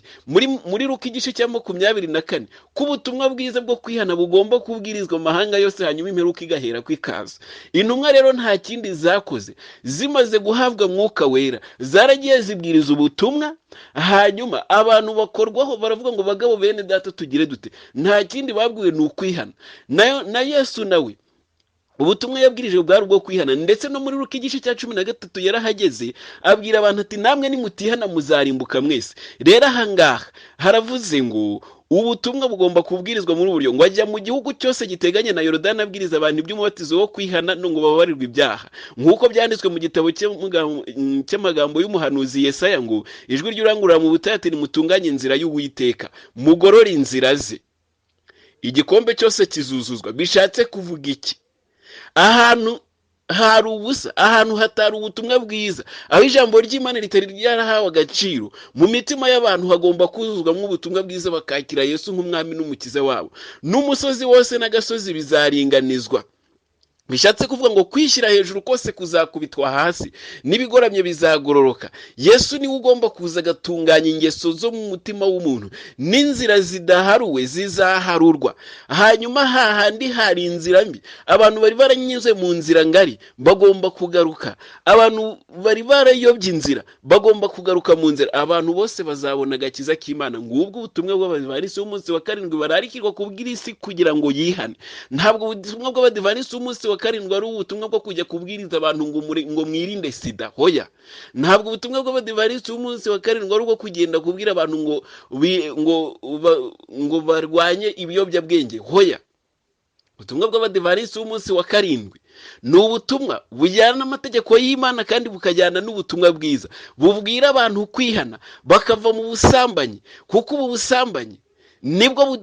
muri Luka igice cya 24 ko ubutumwa bwiza bwo kwihana bugomba kubwirizwa amahanga yose, hanyuma imperuka igahera kwikaza. Intumwa rero nta kindi zakoze, zimaze guhabwa Mwuka Wera, zaragiye zibwiriza ubutumwa, hanyuma abantu bakorwaho baravuga ngo bagabo bene data tugire dute. Nta kindi babwiwe ni ukwihana. Na Yesu nawe ubutumwa yabwirije bwari ubwo kwihana, ndetse no muri Luka igice cya 13 yarahageze abwira abantu ati, namwe nimutihana muzarimbuka mwese. Rero ahangaha haravuze ngo ubutumwa bugomba kubwirizwa muri uburyo ngo ajya mu gihugu cyose giteganye na Yorodani abwiriza abantu iby'umubatizo wo kwihana no ngo bababarirwe ibyaha, nk'uko byanditswe mu gitabo cy'amagambo y'umuhanuzi Yesaya ngo ijwi ry'urangurura mu butayu ati nimutunganye inzira y'Uwiteka, mugorore inzira ze, igikombe cyose kizuzuzwa. Bishatse kuvuga iki? Ahantu hari ubusa, ahantu hatari ubutumwa bwiza, aho ijambo ry'Imana ritari ryarahawe agaciro, mu mitima y'abantu hagomba kuzuzwamo ubutumwa bwiza, bakakira Yesu nk'umwami n'umukiza wabo, n'umusozi wose n'agasozi bizaringanizwa. Bishatse kuvuga ngo kwishyira hejuru kose kuzakubitwa hasi, n'ibigoramye bizagororoka. Yesu niwe ugomba kuza agatunganya ingeso zo mu mutima w'umuntu, n'inzira zidaharuwe zizaharurwa. Hanyuma hahandi hari inzira mbi, abantu bari baranyuze mu nzira ngari bagomba kugaruka, abantu bari barayobye inzira bagomba kugaruka mu nzira. Abantu bose bazabona agakiza k'Imana. Ngubwo ubutumwa bw'Abadivantisiti b'umunsi wa karindwi bararikirwa kubwira isi kugira ngo yihane. Ntabwo ubutumwa bw'Abadivantisiti b'umunsi wa karindwi ari ubutumwa bwo kujya kubwiriza abantu ngo mwirinde sida. Hoya, ntabwo ubutumwa bw'Abadivantisiti b'umunsi wa karindwi ari ubwo kugenda kubwira abantu ngo barwanye ibiyobyabwenge. Hoya, ubutumwa bw'Abadivantisiti b'umunsi wa karindwi ni ubutumwa bujyana n'amategeko y'Imana kandi bukajyana n'ubutumwa bwiza, bubwira abantu kwihana bakava mu busambanyi, kuko ubu busambanyi nibwo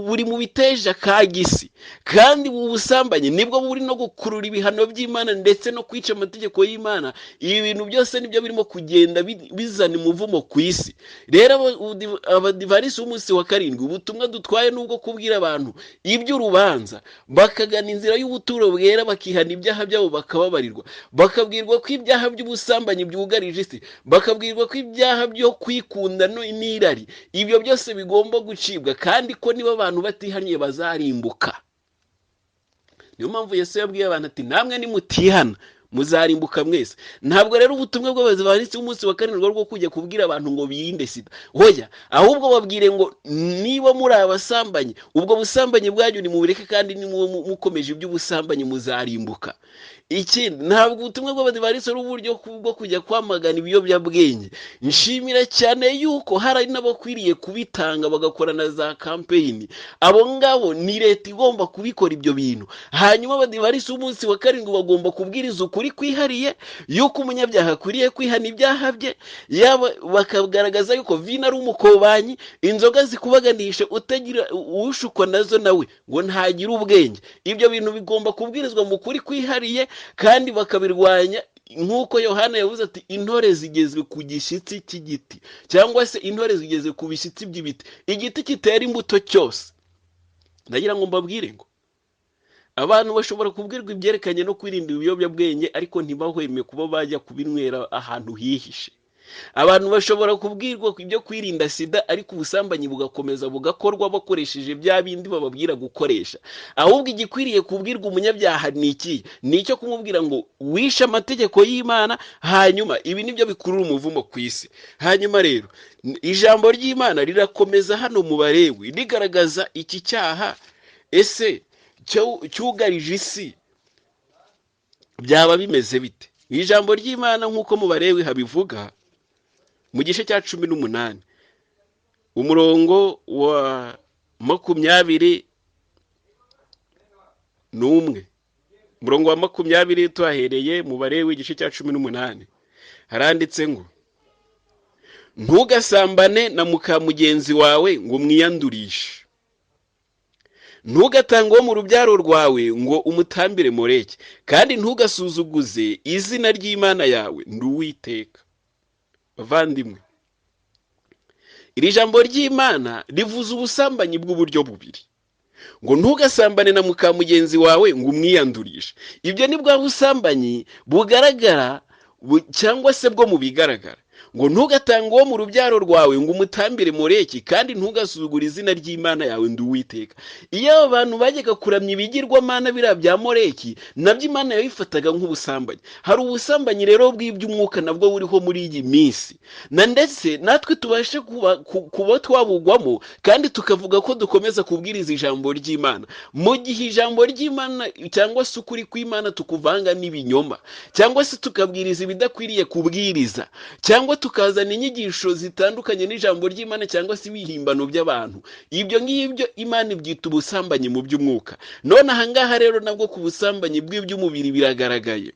buri mu biteje akagisi, kandi ubu busambanyi nibwo buri no gukurura ibihano by'Imana ndetse no kwica amategeko y'Imana. Ibi bintu byose nibyo birimo kugenda bizana umuvumo ku isi. Rero Abadivantisiti b'umunsi wa karindwi ubutumwa dutwaye nubwo kubwira abantu iby'urubanza, bakagana inzira y'ubuturo bwera, bakihana ibyaha byabo bakababarirwa, bakabwirwa ko ibyaha by'ubusambanyi byugarije isi, bakabwirwa ko ibyaha byo kwikunda n'irari ibyo byose bigomba gucibwa, kandi ko niba abantu batihaniye bazarimbuka. Niyo mpamvu Yesu yabwiye abantu ati namwe nimutihana muzarimbuka mwese. Ntabwo rero ubutumwa bw'Abadivantisiti b'umunsi wa karindwi bwo kujya kubwira abantu ngo birinde sida. Hoya, ahubwo babwire ngo niba muri abasambanyi, ubwo busambanyi bwanyu nimureke, kandi mukomeje iby'ubusambanyi muzarimbuka. Ikindi, ntabwo ubutumwa bw'Abadivantisiti ari uburyo bwo kujya kwamagana ibiyobyabwenge. Nshimira cyane yuko hari n'abakwiriye kubitanga bagakora na za campaign. Abo ngabo ni leta igomba kubikora ibyo bintu. Hanyuma Abadivantisiti b'umunsi wa karindwi bagomba kubwiriza ukuri kwihariye yuko umunyabyaha akwiriye kwihana ibyaha bye, yaba bakagaragaza yuko vino ari umukobanyi, inzoga zikubaganisha, utagira ushukwa nazo nawe ngo ntagira ubwenge. Ibyo bintu bigomba kubwirizwa mu kuri kwihariye, kandi bakabirwanya nk'uko Yohana yavuze ati intore zigezwe ku gishyitsi cy'igiti, cyangwa se intore zigeze ku bishyitsi by'ibiti. Igiti kitera imbuto cyose. Ndagira ngo mbabwire ngo abantu bashobora kubwirwa ibyerekanye no kwirinda ibiyobyabwenge, ariko ntibahweme kuba bajya kubinywera ahantu hihishe. Abantu bashobora kubwirwa ibyo kwirinda sida, ariko ubusambanyi bugakomeza bugakorwa bakoresheje bya bindi bababwira gukoresha. Ahubwo igikwiriye kubwirwa umunyabyaha ni iki? Ni icyo kumubwira ngo wishe amategeko y'Imana, hanyuma ibi nibyo bikurura umuvumo ku isi. Hanyuma rero ijambo ry'Imana rirakomeza hano mu Balewi rigaragaza iki cyaha ese cyugarije isi byaba bimeze bite. Ijambo ry'Imana nk'uko mu Balewi habivuga mu gice cya 18 umurongo wa 21, umurongo wa 20 tuhahereye mu Balewi igice cya 18 haranditse ngo ntugasambane na muka mugenzi wawe ngo mwiyandurishe, ntugatange uwo mu rubyaro rwawe ngo umutambire Moleki, kandi ntugasuzuguze izina ry'Imana yawe ndi Uwiteka. Bavandimwe, iri jambo ry'Imana rivuze ubusambanyi bw'uburyo bubiri, ngo ntugasambane na muka mugenzi wawe ngo umwiyandurishe. Ibyo ni bwa busambanyi bugaragara cyangwa se bwo mu bigaragara. Ngo ntugatange uwo mu rubyaro rwawe ngo umutambire Moleki, kandi ntugasuzugure izina ry'Imana yawe ndi Uwiteka. Iyo abantu bajyaga kuramya ibigirwamana biriya bya Moleki, nabyo Imana yabifataga nk'ubusambanyi. Hari ubusambanyi rero bw'iby'umwuka nabwo buriho muri iyi minsi, na ndetse natwe tubashe kuba twabugwamo, kandi tukavuga ko dukomeza kubwiriza ijambo ry'Imana, mu gihe ijambo ry'Imana cyangwa se ukuri kw'Imana tukuvanga n'ibinyoma, cyangwa se tukabwiriza ibidakwiriye kubwiriza, cyangwa tukazana inyigisho zitandukanye n'ijambo ry'Imana cyangwa se ibihimbano by'abantu. Ibyo ngibyo Imana ibyita ubusambanyi mu by'umwuka. None ahangaha rero nabwo ku busambanyi bw'iby'umubiri biragaragaye.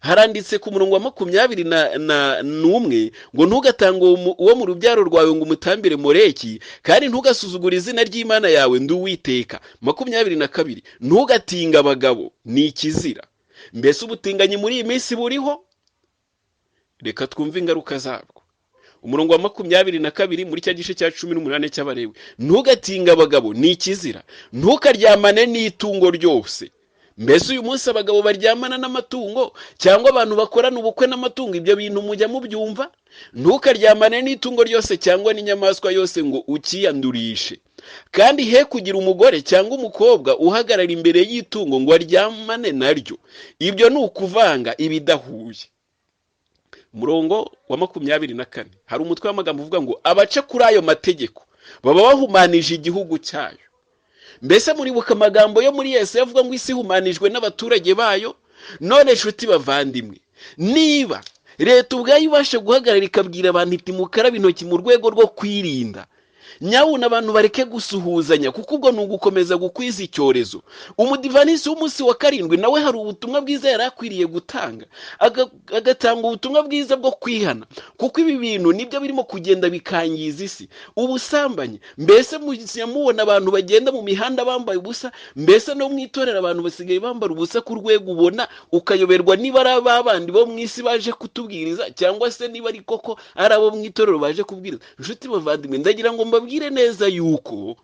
Haranditse ku murongo wa 21 ngo ntugatange uwo mu rubyaro rwawe ngo umutambire Moleki, kandi ntugasuzugure izina ry'Imana yawe ndi Uwiteka. 22 ntugatinga abagabo, ni ikizira. Mbese ubutinganyi muri iyi minsi buriho? Reka twumve ingaruka zabwo. Umurongo wa 22 muri cya gishe cya 18 cy'Abalewi, ntugatinga abagabo, ni ikizira. Ntukaryamane n'itungo ryose. Mbese uyu munsi abagabo baryamana n'amatungo cyangwa abantu bakorana ubukwe n'amatungo, ibyo bintu mujya mubyumva? Ntukaryamane n'itungo ryose cyangwa n'inyamaswa yose ngo ukiyandurishe. Kandi he kugira umugore cyangwa umukobwa uhagarara imbere y'itungo ngo aryamane naryo. Ibyo ni ukuvanga ibidahuye. Murongo wa 24 hari umutwe w'amagambo uvuga ngo abaca kuri ayo mategeko baba bahumanije igihugu cyayo. Mbese muribuka amagambo yo muri Yesu yavuga ngo isi humanijwe n'abaturage bayo? None nshuti bavandimwe, niba leta ubwayo ibasha guhagarara ikabwira abantu iti mukarabe intoki mu rwego rwo kwirinda, nyabuna abantu bareke gusuhuzanya, kuko ubwo ni ugukomeza gukwiza icyorezo. Umudivanisi w'umunsi wa 7 nawe hari ubutumwa bwiza yari akwiriye gutanga, agatanga ubutumwa bwiza bwo kwihana, kuko ibi bintu nibyo birimo kugenda bikangiza isi. Ubusambanyi, mbese mubona abantu bagenda mu mihanda bambaye ubusa, mbese no mwitorera abantu basigaye bambara ubusa ku rwego ubona ukayoberwa niba ari abandi bo mu isi baje kutubwiriza cyangwa se niba ari koko ari abo mwitorero baje kubwiriza. Nshuti bavandimwe, ndagira ngo mbabwire neza yuko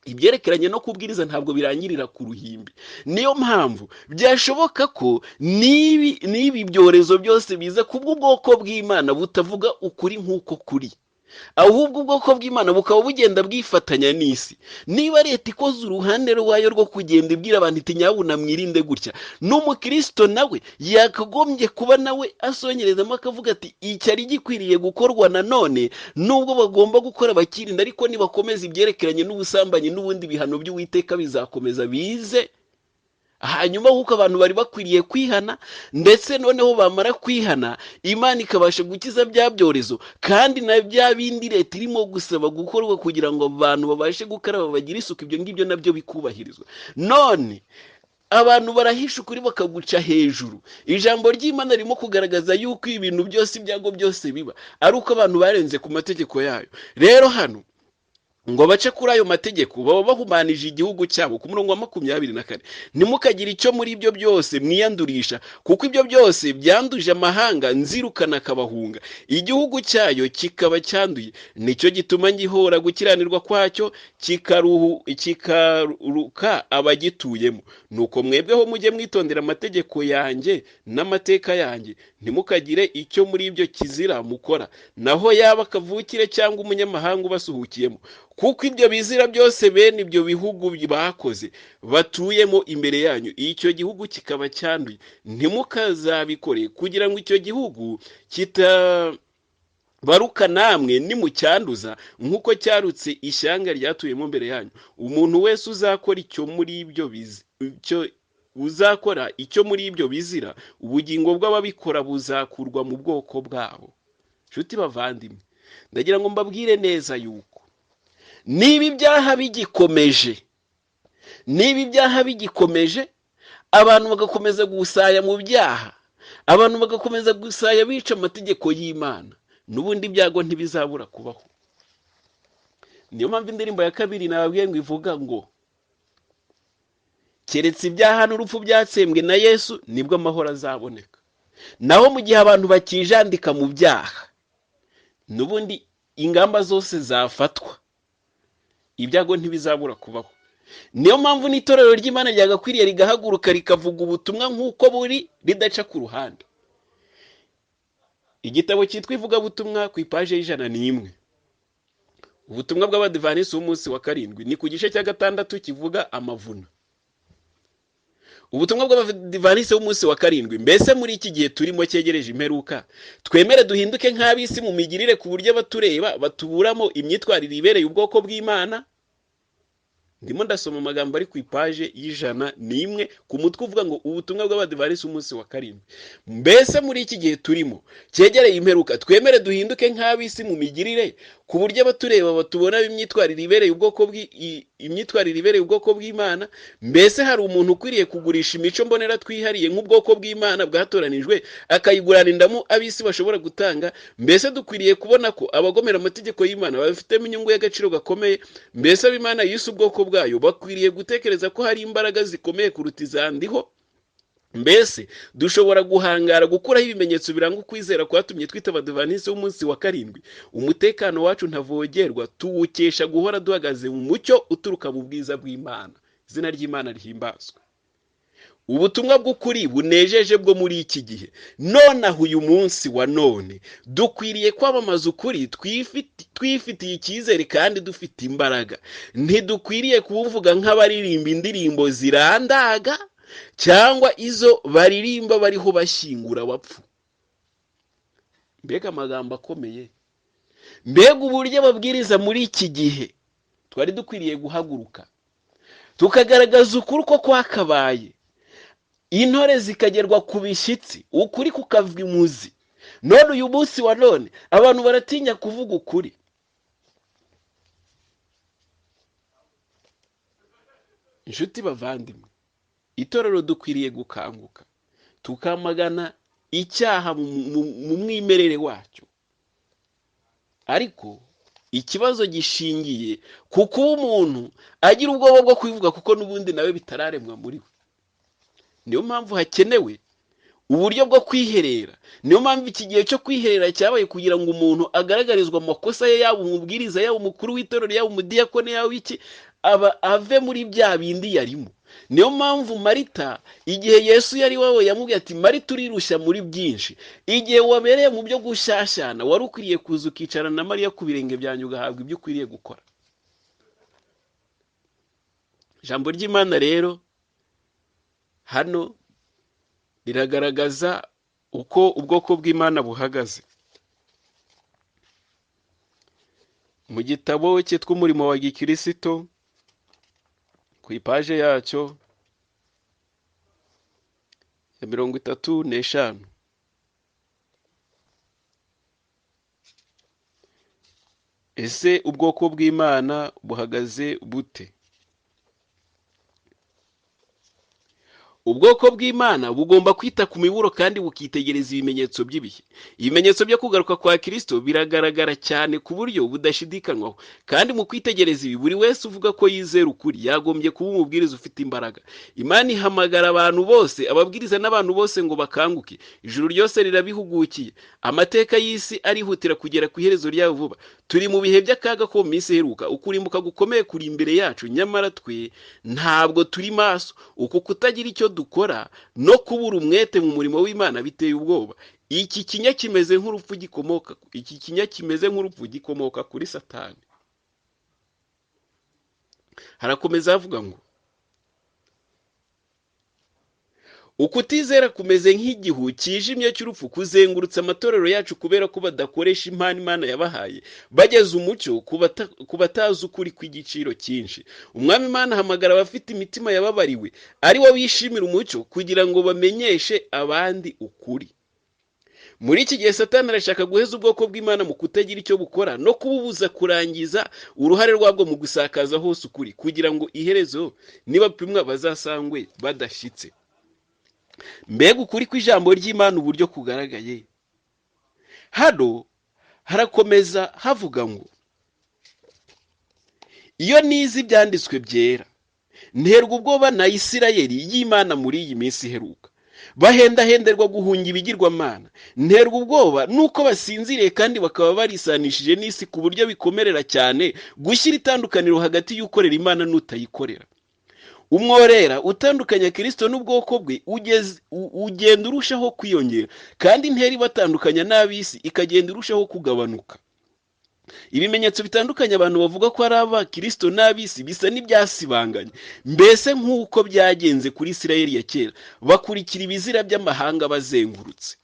ibyerekeranye no kubwiriza ntabwo birangirira ku ruhimbi. Niyo mpamvu byashoboka ko nibi byorezo byose biza kubw'ubwoko bw'Imana butavuga ukuri nk'uko kuri, ahubwo ubwoko bw'Imana bukaba bugenda bwifatanya n'isi. Niba leta ikoze uruhande rwayo rwo kugenda ibwira abantu iti nyabuna mwirinde gutya, n'umukristo nawe yakagombye kuba nawe asongerezamo akavuga ati icyari gikwiriye gukorwa nanone, nubwo bagomba gukora bakirinda, ariko nibakomeza ibyerekeranye n'ubusambanyi n'ubundi bihano by'Uwiteka bizakomeza bize. Hanyuma kuko abantu bari bakwiriye kwihana, ndetse noneho bamara kwihana Imana ikabasha gukiza bya byorezo, kandi na bya bindi leta irimo gusaba gukorwa kugira ngo abantu babashe gukaraba bagire isuku, ibyo ngibyo nabyo bikubahirizwa. None abantu barahisha ukuri bakaguca hejuru. Ijambo ry'Imana ririmo kugaragaza yuko ibintu byose ibyago byose biba ari uko abantu barenze ku mategeko yayo. Rero hano ngo bace kuri ayo mategeko baba bahumanije igihugu cyabo. Ku murongo wa 24, ntimukagire icyo muri ibyo byose mwiyandurisha, kuko ibyo byose byanduje amahanga nzirukana akabahunga, igihugu cyayo kikaba cyanduye. Nicyo gituma ngihora gukiranirwa kwacyo kikaruka abagituyemo. Nuko mwebweho mujye mwitondera amategeko yanjye n'amateka yanjye, ntimukagire icyo muri ibyo kizira mukora, naho yaba kavukire cyangwa umunyamahanga ubasuhukiyemo. Kuko ibyo bizira byose bene ibyo bihugu bakoze batuyemo imbere yanyu, icyo gihugu kikaba cyanduye. Ntimukazabikore kugira ngo icyo gihugu kitabaruka namwe nimucyanduza nk'uko cyarutse ishyanga ryatuyemo mbere yanyu. Umuntu wese uzakora icyo muri ibyo bizira, ubugingo bw'ababikora buzakurwa mu bwoko bwabo. Nshuti bavandimwe, ndagira ngo mbabwire neza yuko niba ibyaha bigikomeje, abantu bagakomeza gusaya mu byaha, abantu bagakomeza gusaya bica amategeko y'Imana, n'ubundi ibyago ntibizabura kubaho. Niyo mpamvu indirimbo ya 2 nababwiye ngo ivuga ngo keretse ibyaha n'urupfu byatsembwe na Yesu nibwo amahoro azaboneka. Naho mu gihe abantu bakijandika mu byaha, n'ubundi ingamba zose zafatwa, ibyago ntibizabura kubaho. Niyo mpamvu n'itorero ry'Imana ryagakwiriye rigahaguruka rikavuga ubutumwa nk'uko buri, ridaca ku ruhande. Igitabo cyitwa Ivugabutumwa ku ipaje y'101, ubutumwa bw'abadivanisi b'umunsi wa 7, ni ku gice cya 6 kivuga amavuna. Ubutumwa bw'abadivanisi b'umunsi wa 7, mbese muri iki gihe turimo cyegereje imperuka, twemere duhinduke nk'abisi mu migirire ku buryo batureba batuburamo imyitwarire ibereye ubwoko bw'Imana. ndimo ndasoma amagambo ari ku ipaje y'101 ku mutwe uvuga ngo ubutumwa bw'abadivanisi umunsi wa karindwi. Mbese muri iki gihe turimo cyegereye imperuka, twemere duhinduke nk'ab'isi mu migirire, ku buryo abatureba batubona imyitwarire ibereye ubwoko bw'Imana. Mbese hari umuntu ukwiriye kugurisha imico mbonera twihariye nk'ubwoko bw'Imana bwatoranijwe akayigurana indamu ab'isi bashobora gutanga? Mbese dukwiriye kubona ko abagomera amategeko y'Imana babifitemo inyungu y'agaciro gakomeye? Mbese ab'Imana yise ubwoko bwayo bakwiriye gutekereza ko hari imbaraga zikomeye kuruta izandiho? Mbese dushobora guhangara gukuraho ibimenyetso biranga ukwizera kwatumye twita abadivanisi b'umunsi wa karindwi? Umutekano wacu ntavogerwa tuwukesha guhora duhagaze mu mucyo uturuka mu bwiza bw'Imana. Izina ry'Imana rihimbazwe. Ubutumwa bw'ukuri bunejeje bwo muri iki gihe, nonaho uyu munsi wa none dukwiriye kwamamaza ukuri twifitiye icyizere kandi dufite imbaraga. Ntidukwiriye kubuvuga nk'abaririmba indirimbo zirandaga cyangwa izo baririmba bariho bashyingura abapfu. Mbega amagambo akomeye! Mbega uburyo ababwiriza muri iki gihe twari dukwiriye guhaguruka tukagaragaza ukuri uko kwakabaye, intore zikagerwa ku bishyitsi, ukuri kukava imuzi. None uyu munsi wa none abantu baratinya kuvuga ukuri. Inshuti bavandimwe, itorero dukwiriye gukanguka tukamagana icyaha mu mwimerere wacyo. Ariko ikibazo gishingiye ku kuba umuntu agira ubwoba bwo kubivuga kuko n'ubundi nawe bitararemwa muri we. Niyo mpamvu hakenewe uburyo bwo kwiherera. Niyo mpamvu iki gihe cyo kwiherera cyabaye kugira ngo umuntu agaragarizwe amakosa ye, yaba umubwiriza, yaba umukuru w'itorero, yaba umudiyakoni, yaba iki, ave muri bya bindi yarimo. Niyo mpamvu Marita, igihe Yesu yari wawe, yamubwiye ati Marita urirushya muri byinshi. Igihe wabereye mu byo gushyashyana, wari ukwiriye kuza ukicarana na Mariya ku birenge byanyu ugahabwa ibyo ukwiriye gukora. Ijambo ry'Imana rero hano riragaragaza uko ubwoko bw'Imana buhagaze. Mu gitabo cyitwa umurimo wa gikristo, ku ipaje yacyo ya 35, ese ubwoko bw'Imana buhagaze bute? Ubwoko bw'Imana bugomba kwita ku miburo kandi bukitegereza ibimenyetso by'ibihe. Ibimenyetso byo kugaruka kwa Kristo biragaragara cyane ku buryo budashidikanywaho, kandi mu kwitegereza ibi buri wese uvuga ko yizera ukuri yagombye kuba umubwiriza ufite imbaraga. Imana ihamagara abantu bose, ababwiriza n'abantu bose ngo bakanguke. Ijuru ryose rirabihugukiye, amateka y'isi arihutira kugera ku iherezo ryayo vuba. Turi mu bihe by'akaga ko mu minsi iheruka, ukurimbuka gukomeye kuri imbere yacu, nyamara twe ntabwo turi maso. Uku kutagira icyo dukora no kubura umwete mu murimo w'Imana biteye ubwoba. Iki kinya kimeze nk'urupfu gikomoka kuri Satani. Harakomeza avuga ngo ukutizera kumeze nk'igihu kijimye cy'urupfu kuzengurutse amatorero yacu kubera ko badakoresha impano Imana yabahaye bageze umucyo ku batazi ukuri kw'igiciro cyinshi. Umwami Imana ahamagara abafite imitima yababariwe, ari wo bishimira umucyo, kugira ngo bamenyeshe abandi ukuri. Muri iki gihe Satani arashaka guheza ubwoko bw'Imana mu kutagira icyo bukora no kububuza kurangiza uruhare rwabwo mu gusakaza hose ukuri, kugira ngo iherezo nibapimwa bazasangwe badashyitse. Mbega ukuri kw'ijambo ry'Imana uburyo kugaragaye. Hano harakomeza havuga ngo iyo nizi ibyanditswe byera nterwa ubwoba na Isirayeli y'Imana muri iyi minsi iheruka. Bahendahenderwa guhunga ibigirwamana. Nterwa ubwoba nuko basinziriye kandi bakaba barisanishije n'isi ku buryo bikomerera cyane gushyira itandukaniro hagati y'ukorera Imana n'utayikorera. Umworera utandukanya Kristo n'ubwoko bwe ugenda urushaho kwiyongera, kandi intera ibatandukanya n'ab'isi ikagenda irushaho kugabanuka. Ibimenyetso bitandukanye abantu bavuga ko ari aba Kristo n'ab'isi bisa n'ibyasibanganye, mbese nk'uko byagenze kuri Isirayeli ya kera, bakurikira ibizira by'amahanga bazengurutse.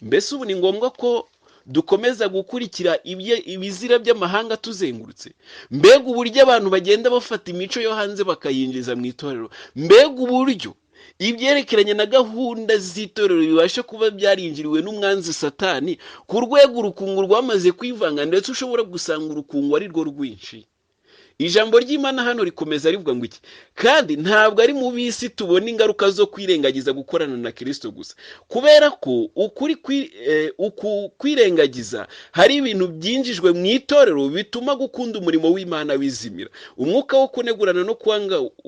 Mbese ubu ni ngombwa ko dukomeza gukurikira ibizira by'amahanga tuzengurutse? Mbega uburyo abantu bagenda bafata imico yo hanze bakayinjiza mu itorero, mbega uburyo ibyerekeranye na gahunda z'itorero bibasha kuba byarinjiriwe n'umwanzi Satani ku rwego urukungu rwamaze kwivanga, ndetse ushobora gusanga urukungu ari rwo rwinshi. Ijambo ry'Imana hano rikomeza rivuga ngo iki? Kandi ntabwo ari mu bisi tubona ingaruka zo kwirengagiza gukorana na Kristo gusa, kubera ko kwirengagiza hari ibintu byinjijwe mu itorero bituma gukunda umurimo w'Imana bizimira. Umwuka wo kunegurana no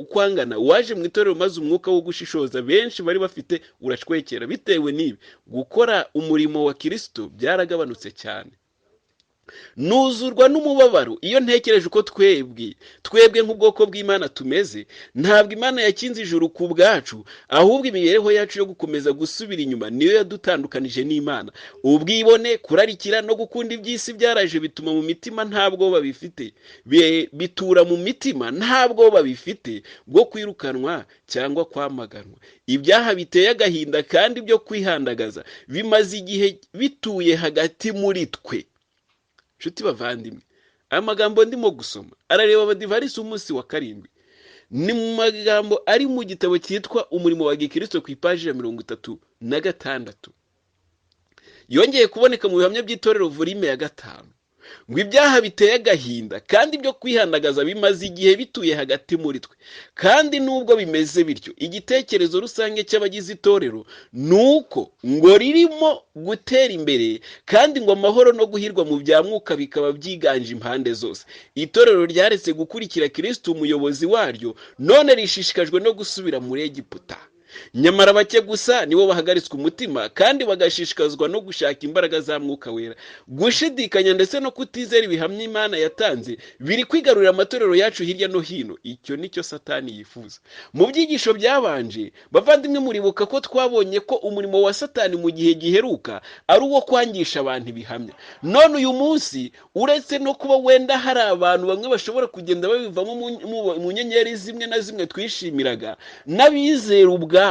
kwangana waje mu itorero, maze umwuka wo gushishoza benshi bari bafite urashwekera. Bitewe n'ibi, gukora umurimo wa Kristo byaragabanutse cyane. Nuzurwa n'umubabaro iyo ntekereje uko twebwe nk'ubwoko bw'Imana tumeze. Ntabwo Imana yakinze ijuru ku bwacu, ahubwo imibereho yacu yo gukomeza gusubira inyuma niyo yadutandukanije n'Imana. Ubwibone, kurarikira no gukunda iby'isi byaraje bituma mu mitima nta bwoba bifite, bitura mu mitima nta bwoba bifite bwo kwirukanwa cyangwa kwamaganwa. Ibyaha biteye agahinda kandi byo kwihandagaza bimaze igihe bituye hagati muri twe. Nshuti bavandimwe, aya magambo ndimo gusoma arareba abadivarisi umunsi wa karindwi. Ni mu magambo ari mu gitabo cyitwa umurimo wa Gikristo ku ipaji ya 36. Yongeye kuboneka mu bihamya by'itorero volume ya 5, ngo ibyaha biteye agahinda kandi byo kwihandagaza bimaze igihe bituye hagati muri twe. Kandi nubwo bimeze bityo, igitekerezo rusange cy'abagize itorero nuko ngo ririmo gutera imbere, kandi ngo amahoro no guhirwa mu bya mwuka bikaba byiganje impande zose. Itorero ryaretse gukurikira Kristo umuyobozi waryo, none rishishikajwe no gusubira muri Egiputa. Nyamara bake gusa nibo bahagaritswe umutima kandi bagashishikazwa no gushaka imbaraga za Mwuka Wera. Gushidikanya ndetse no kutizera ibihamya Imana yatanze biri kwigarurira amatorero yacu hirya no hino. Icyo nicyo Satani yifuza. Mu byigisho byabanje, bavandimwe, muribuka ko twabonye ko umurimo wa Satani mu gihe giheruka ari uwo kwangisha abantu ibihamya. None uyu munsi, uretse no kuba wenda hari abantu bamwe bashobora kugenda babivamo mu nyenyeri zimwe na zimwe twishimiraga, n'abizera ubwabo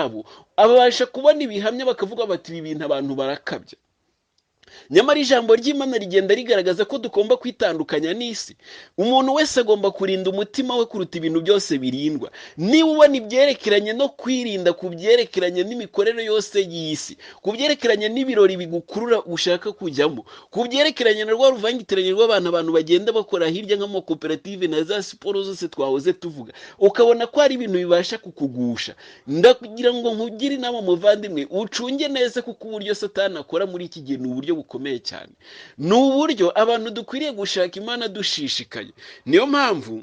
abasha kubona ibihamya bakavuga bati ibi bintu abantu barakabya. Nyamara ijambo ry'Imana rigenda rigaragaza ko tugomba kwitandukanya n'isi. Umuntu wese agomba kurinda umutima we kuruta ibintu byose birindwa. Niba ubona ibyerekeranye no kwirinda ku byerekeranye n'imikorere yose y'isi, ku byerekeranye n'ibirori bigukurura ushaka kujyamo, ku byerekeranye na rwa ruvangitiranye rw'abantu bagenda bakora hirya nk'amakoperative na za siporo zose twahoze tuvuga, ukabona ko hari ibintu bibasha kukugusha, ndakugira ngo nkugire inama muvandimwe, ucunge neza, kuko uburyo Satani akora muri iki gihe ni uburyo bukomeye cyane. Ni uburyo abantu dukwiriye gushaka Imana dushishikaye. Niyo mpamvu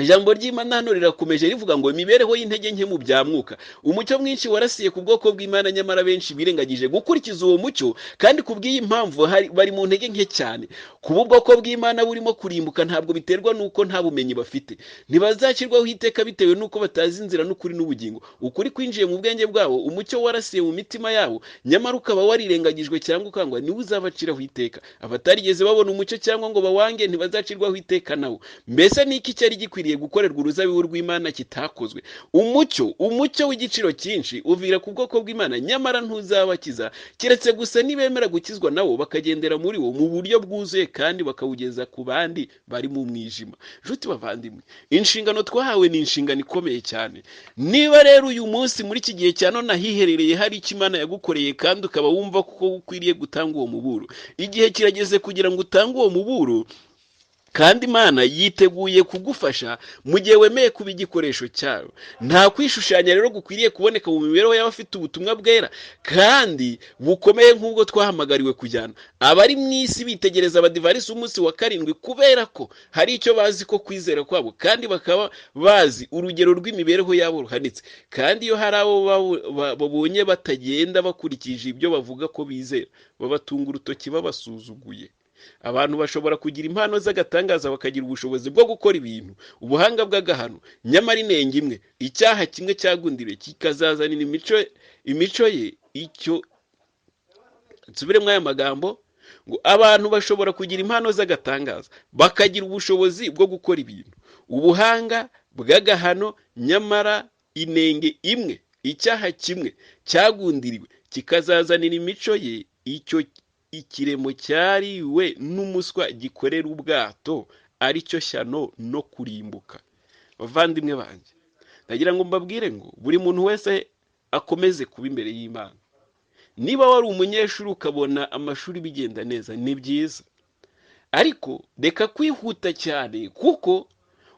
ijambo ry'Imana hano rirakomeje rivuga ngo imibereho y'intege nke mu bya mwuka. Umucyo mwinshi warasiye ku bwoko bw'Imana, nyamara benshi birengagije gukurikiza uwo mucyo, kandi kubw'iyi mpamvu bari mu ntege nke cyane. Kuba ubwoko bw'Imana burimo kurimbuka ntabwo biterwa nuko nta bumenyi bafite. Ntibazakirwaho iteka bitewe nuko batazi inzira n'ukuri n'ubugingo. Ukuri kwinjiye mu bwenge bwabo, umucyo warasiye mu mitima yabo, nyamara ukaba warirengagijwe cyangwa ukangwa, niwe uzabaciraho iteka. Abatarigeze babona umucyo cyangwa ngo bawange ntibazacirwaho iteka nawo. Mbese niki cyari gikwiriye gukorerwa uruzabibu rw'Imana kitakozwe? Umucyo w'igiciro cyinshi uvira ku bwoko bw'Imana, nyamara ntuzabakiza keretse gusa nibemera gukizwa nabo bakagendera muri wo mu buryo bwuzuye kandi bakawugeza ku bandi bari mu mwijima. Nshuti bavandimwe, inshingano twahawe ni inshingano ikomeye cyane. Niba rero uyu munsi muri iki gihe cya none ahiherereye hari icyo Imana yagukoreye kandi ukaba wumva ko ukwiriye gutanga uwo muburo, igihe kirageze kugira ngo utange uwo muburo, kandi Imana yiteguye kugufasha mu gihe wemeye kuba igikoresho cyayo. Nta kwishushanya rero gukwiriye kuboneka mu mibereho y'abafite ubutumwa bwera kandi bukomeye nk'ubwo twahamagariwe kujyana. Abari mu isi bitegereza abadivarisi umunsi wa karindwi kubera ko hari icyo bazi ko kwizera kwabo, kandi bakaba bazi urugero rw'imibereho yabo ruhanitse. Kandi iyo hari abo babonye batagenda bakurikije ibyo bavuga ko bizera, babatunga urutoki babasuzuguye. Abantu bashobora kugira impano z'agatangaza bakagira ubushobozi bwo gukora ibintu, ubuhanga bw'agahano, nyamara inenge imwe, icyaha kimwe cyagundiriwe kikazazanira imico ye. Icyo nsubire muri aya magambo ngo abantu bashobora kugira impano z'agatangaza bakagira ubushobozi bwo gukora ibintu, ubuhanga bw'agahano, nyamara inenge imwe, icyaha kimwe cyagundiriwe kikazazanira imico ye. Icyo ikiremo cyariwe n'umuswa gikorera ubwato aricyo shyano no kurimbuka. Bavandimwe banjye, ndagira ngo mbabwire ngo buri muntu wese akomeze kuba imbere y'Imana. Niba wari umunyeshuri ukabona amashuri bigenda neza, ni byiza, ariko reka kwihuta cyane, kuko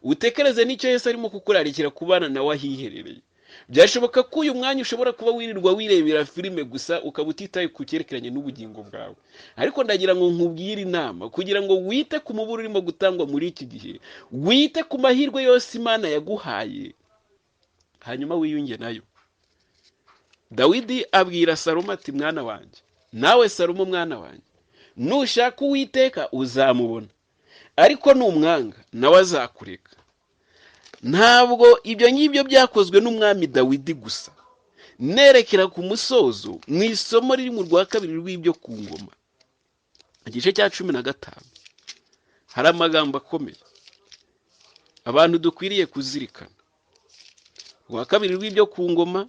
utekereze n'icyo Yesu arimo kukurarikira kubana nawe ahiherereye. Byashoboka ko uyu mwanya ushobora kuba wirirwa wirebera filime gusa ukaba utitaye ku cyerekeranye n'ubugingo bwawe, ariko ndagira ngo nkubwire inama kugira ngo wite ku muburo urimo gutangwa muri iki gihe, wite ku mahirwe yose Imana yaguhaye, hanyuma wiyunge nayo. Dawidi abwira Salomo ati, mwana wanjye, nawe Salomo mwana wanjye, nushaka Uwiteka uzamubona, ariko numwanga nawe azakureka. Ntabwo ibyo ngibyo byakozwe n'umwami Dawidi gusa. Nerekera ku musozo mu isomo riri mu rwa kabiri rw'ibyo ku ngoma, igice cya 15, hari amagambo akomeye abantu dukwiriye kuzirikana. Rwa kabiri rw'ibyo ku ngoma,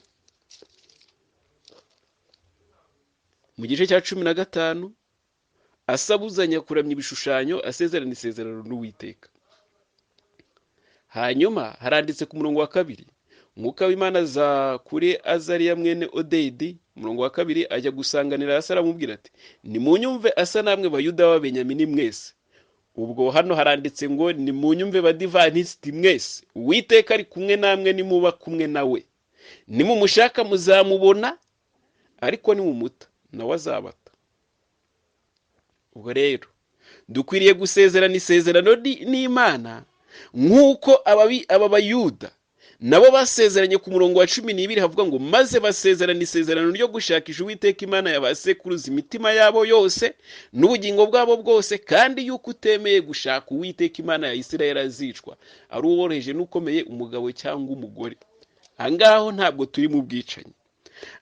mu gice cya 15, asabuzanya kuramya ibishushanyo, asezerana isezerano n'Uwiteka. Hanyuma haranditse ku murongo wa 2, Mwuka w'Imana aza kuri Azariya mwene Odedi, umurongo wa 2, ajya gusanganira Asa aramubwira ati, nimunyumve Asa namwe Bayuda b'Abenyamini mwese. Ubwo hano haranditse ngo nimunyumve Badivantisiti mwese, Uwiteka ari kumwe namwe nimuba kumwe nawe. Nimumushaka muzamubona, ariko nimumuta nawe azabata. Ubwo rero dukwiriye gusezerana isezerano n'Imana nk'uko aba Bayuda nabo basezeranye. Ku murongo wa 12 havuga ngo, maze basezerana isezerano ryo gushakisha Uwiteka Imana y'abasekuruza imitima yabo yose n'ubugingo bwabo bwose, kandi yuko utemeye gushaka Uwiteka Imana ya Isirayeli azicwa, ari uworoheje n'ukomeye, umugabo cyangwa umugore. Angaho ntabwo turi mu bwicanyi,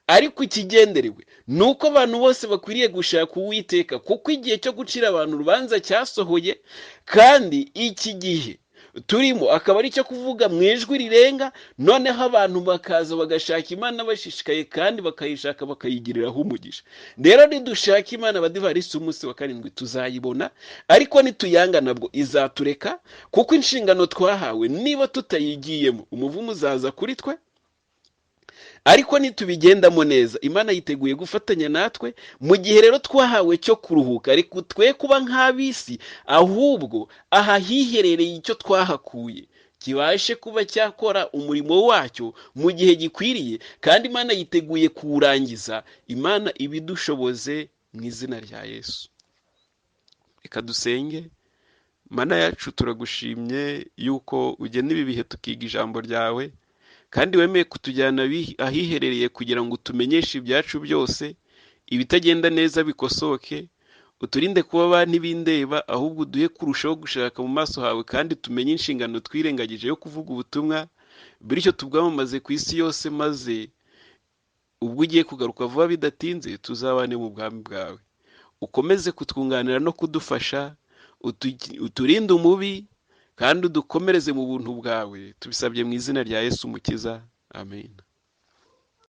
ariko ikigenderewe nuko abantu bose bakwiriye gushaka Uwiteka, kuko igihe cyo gucira abantu urubanza cyasohoye, kandi iki gihe turimo akaba ari cyo kuvuga mu ijwi rirenga. Noneho abantu bakaza bagashaka Imana bashishikaye, kandi bakayishaka bakayigiriraho umugisha. Rero nidushaka Imana Badivantisiti umunsi wa 7 tuzayibona, ariko nituyanga nabwo izatureka, kuko inshingano twahawe niba tutayigiyemo umuvumo uzaza kuri twe. Ariko nitubigendamo neza, Imana yiteguye gufatanya natwe mu gihe rero twahawe cyo kuruhuka. Ariko twe kuba nk'abisi, ahubwo ahahiherereye icyo twahakuye kibashe kuba cyakora umurimo wacyo mu gihe gikwiriye, kandi Imana yiteguye kuwurangiza. Imana ibidushoboze mu izina rya Yesu. Reka dusenge. Mana yacu, turagushimye yuko ugena ibi bihe tukiga ijambo ryawe, kandi wemeye kutujyana ahiherereye kugira ngo tumenyeshe ibyacu byose, ibitagenda neza bikosoke, uturinde kuba abantu b'indeba, ahubwo duhe kurushaho gushaka mu maso hawe, kandi tumenye inshingano twirengagije yo kuvuga ubutumwa, bityo tubwamamaze ku isi yose, maze ubwo ugiye kugaruka vuba bidatinze tuzabane mu bwami bwawe. Ukomeze kutwunganira no kudufasha, uturinde umubi, kandi udukomereze mu buntu bwawe. Tubisabye mu izina rya Yesu Umukiza. Amen.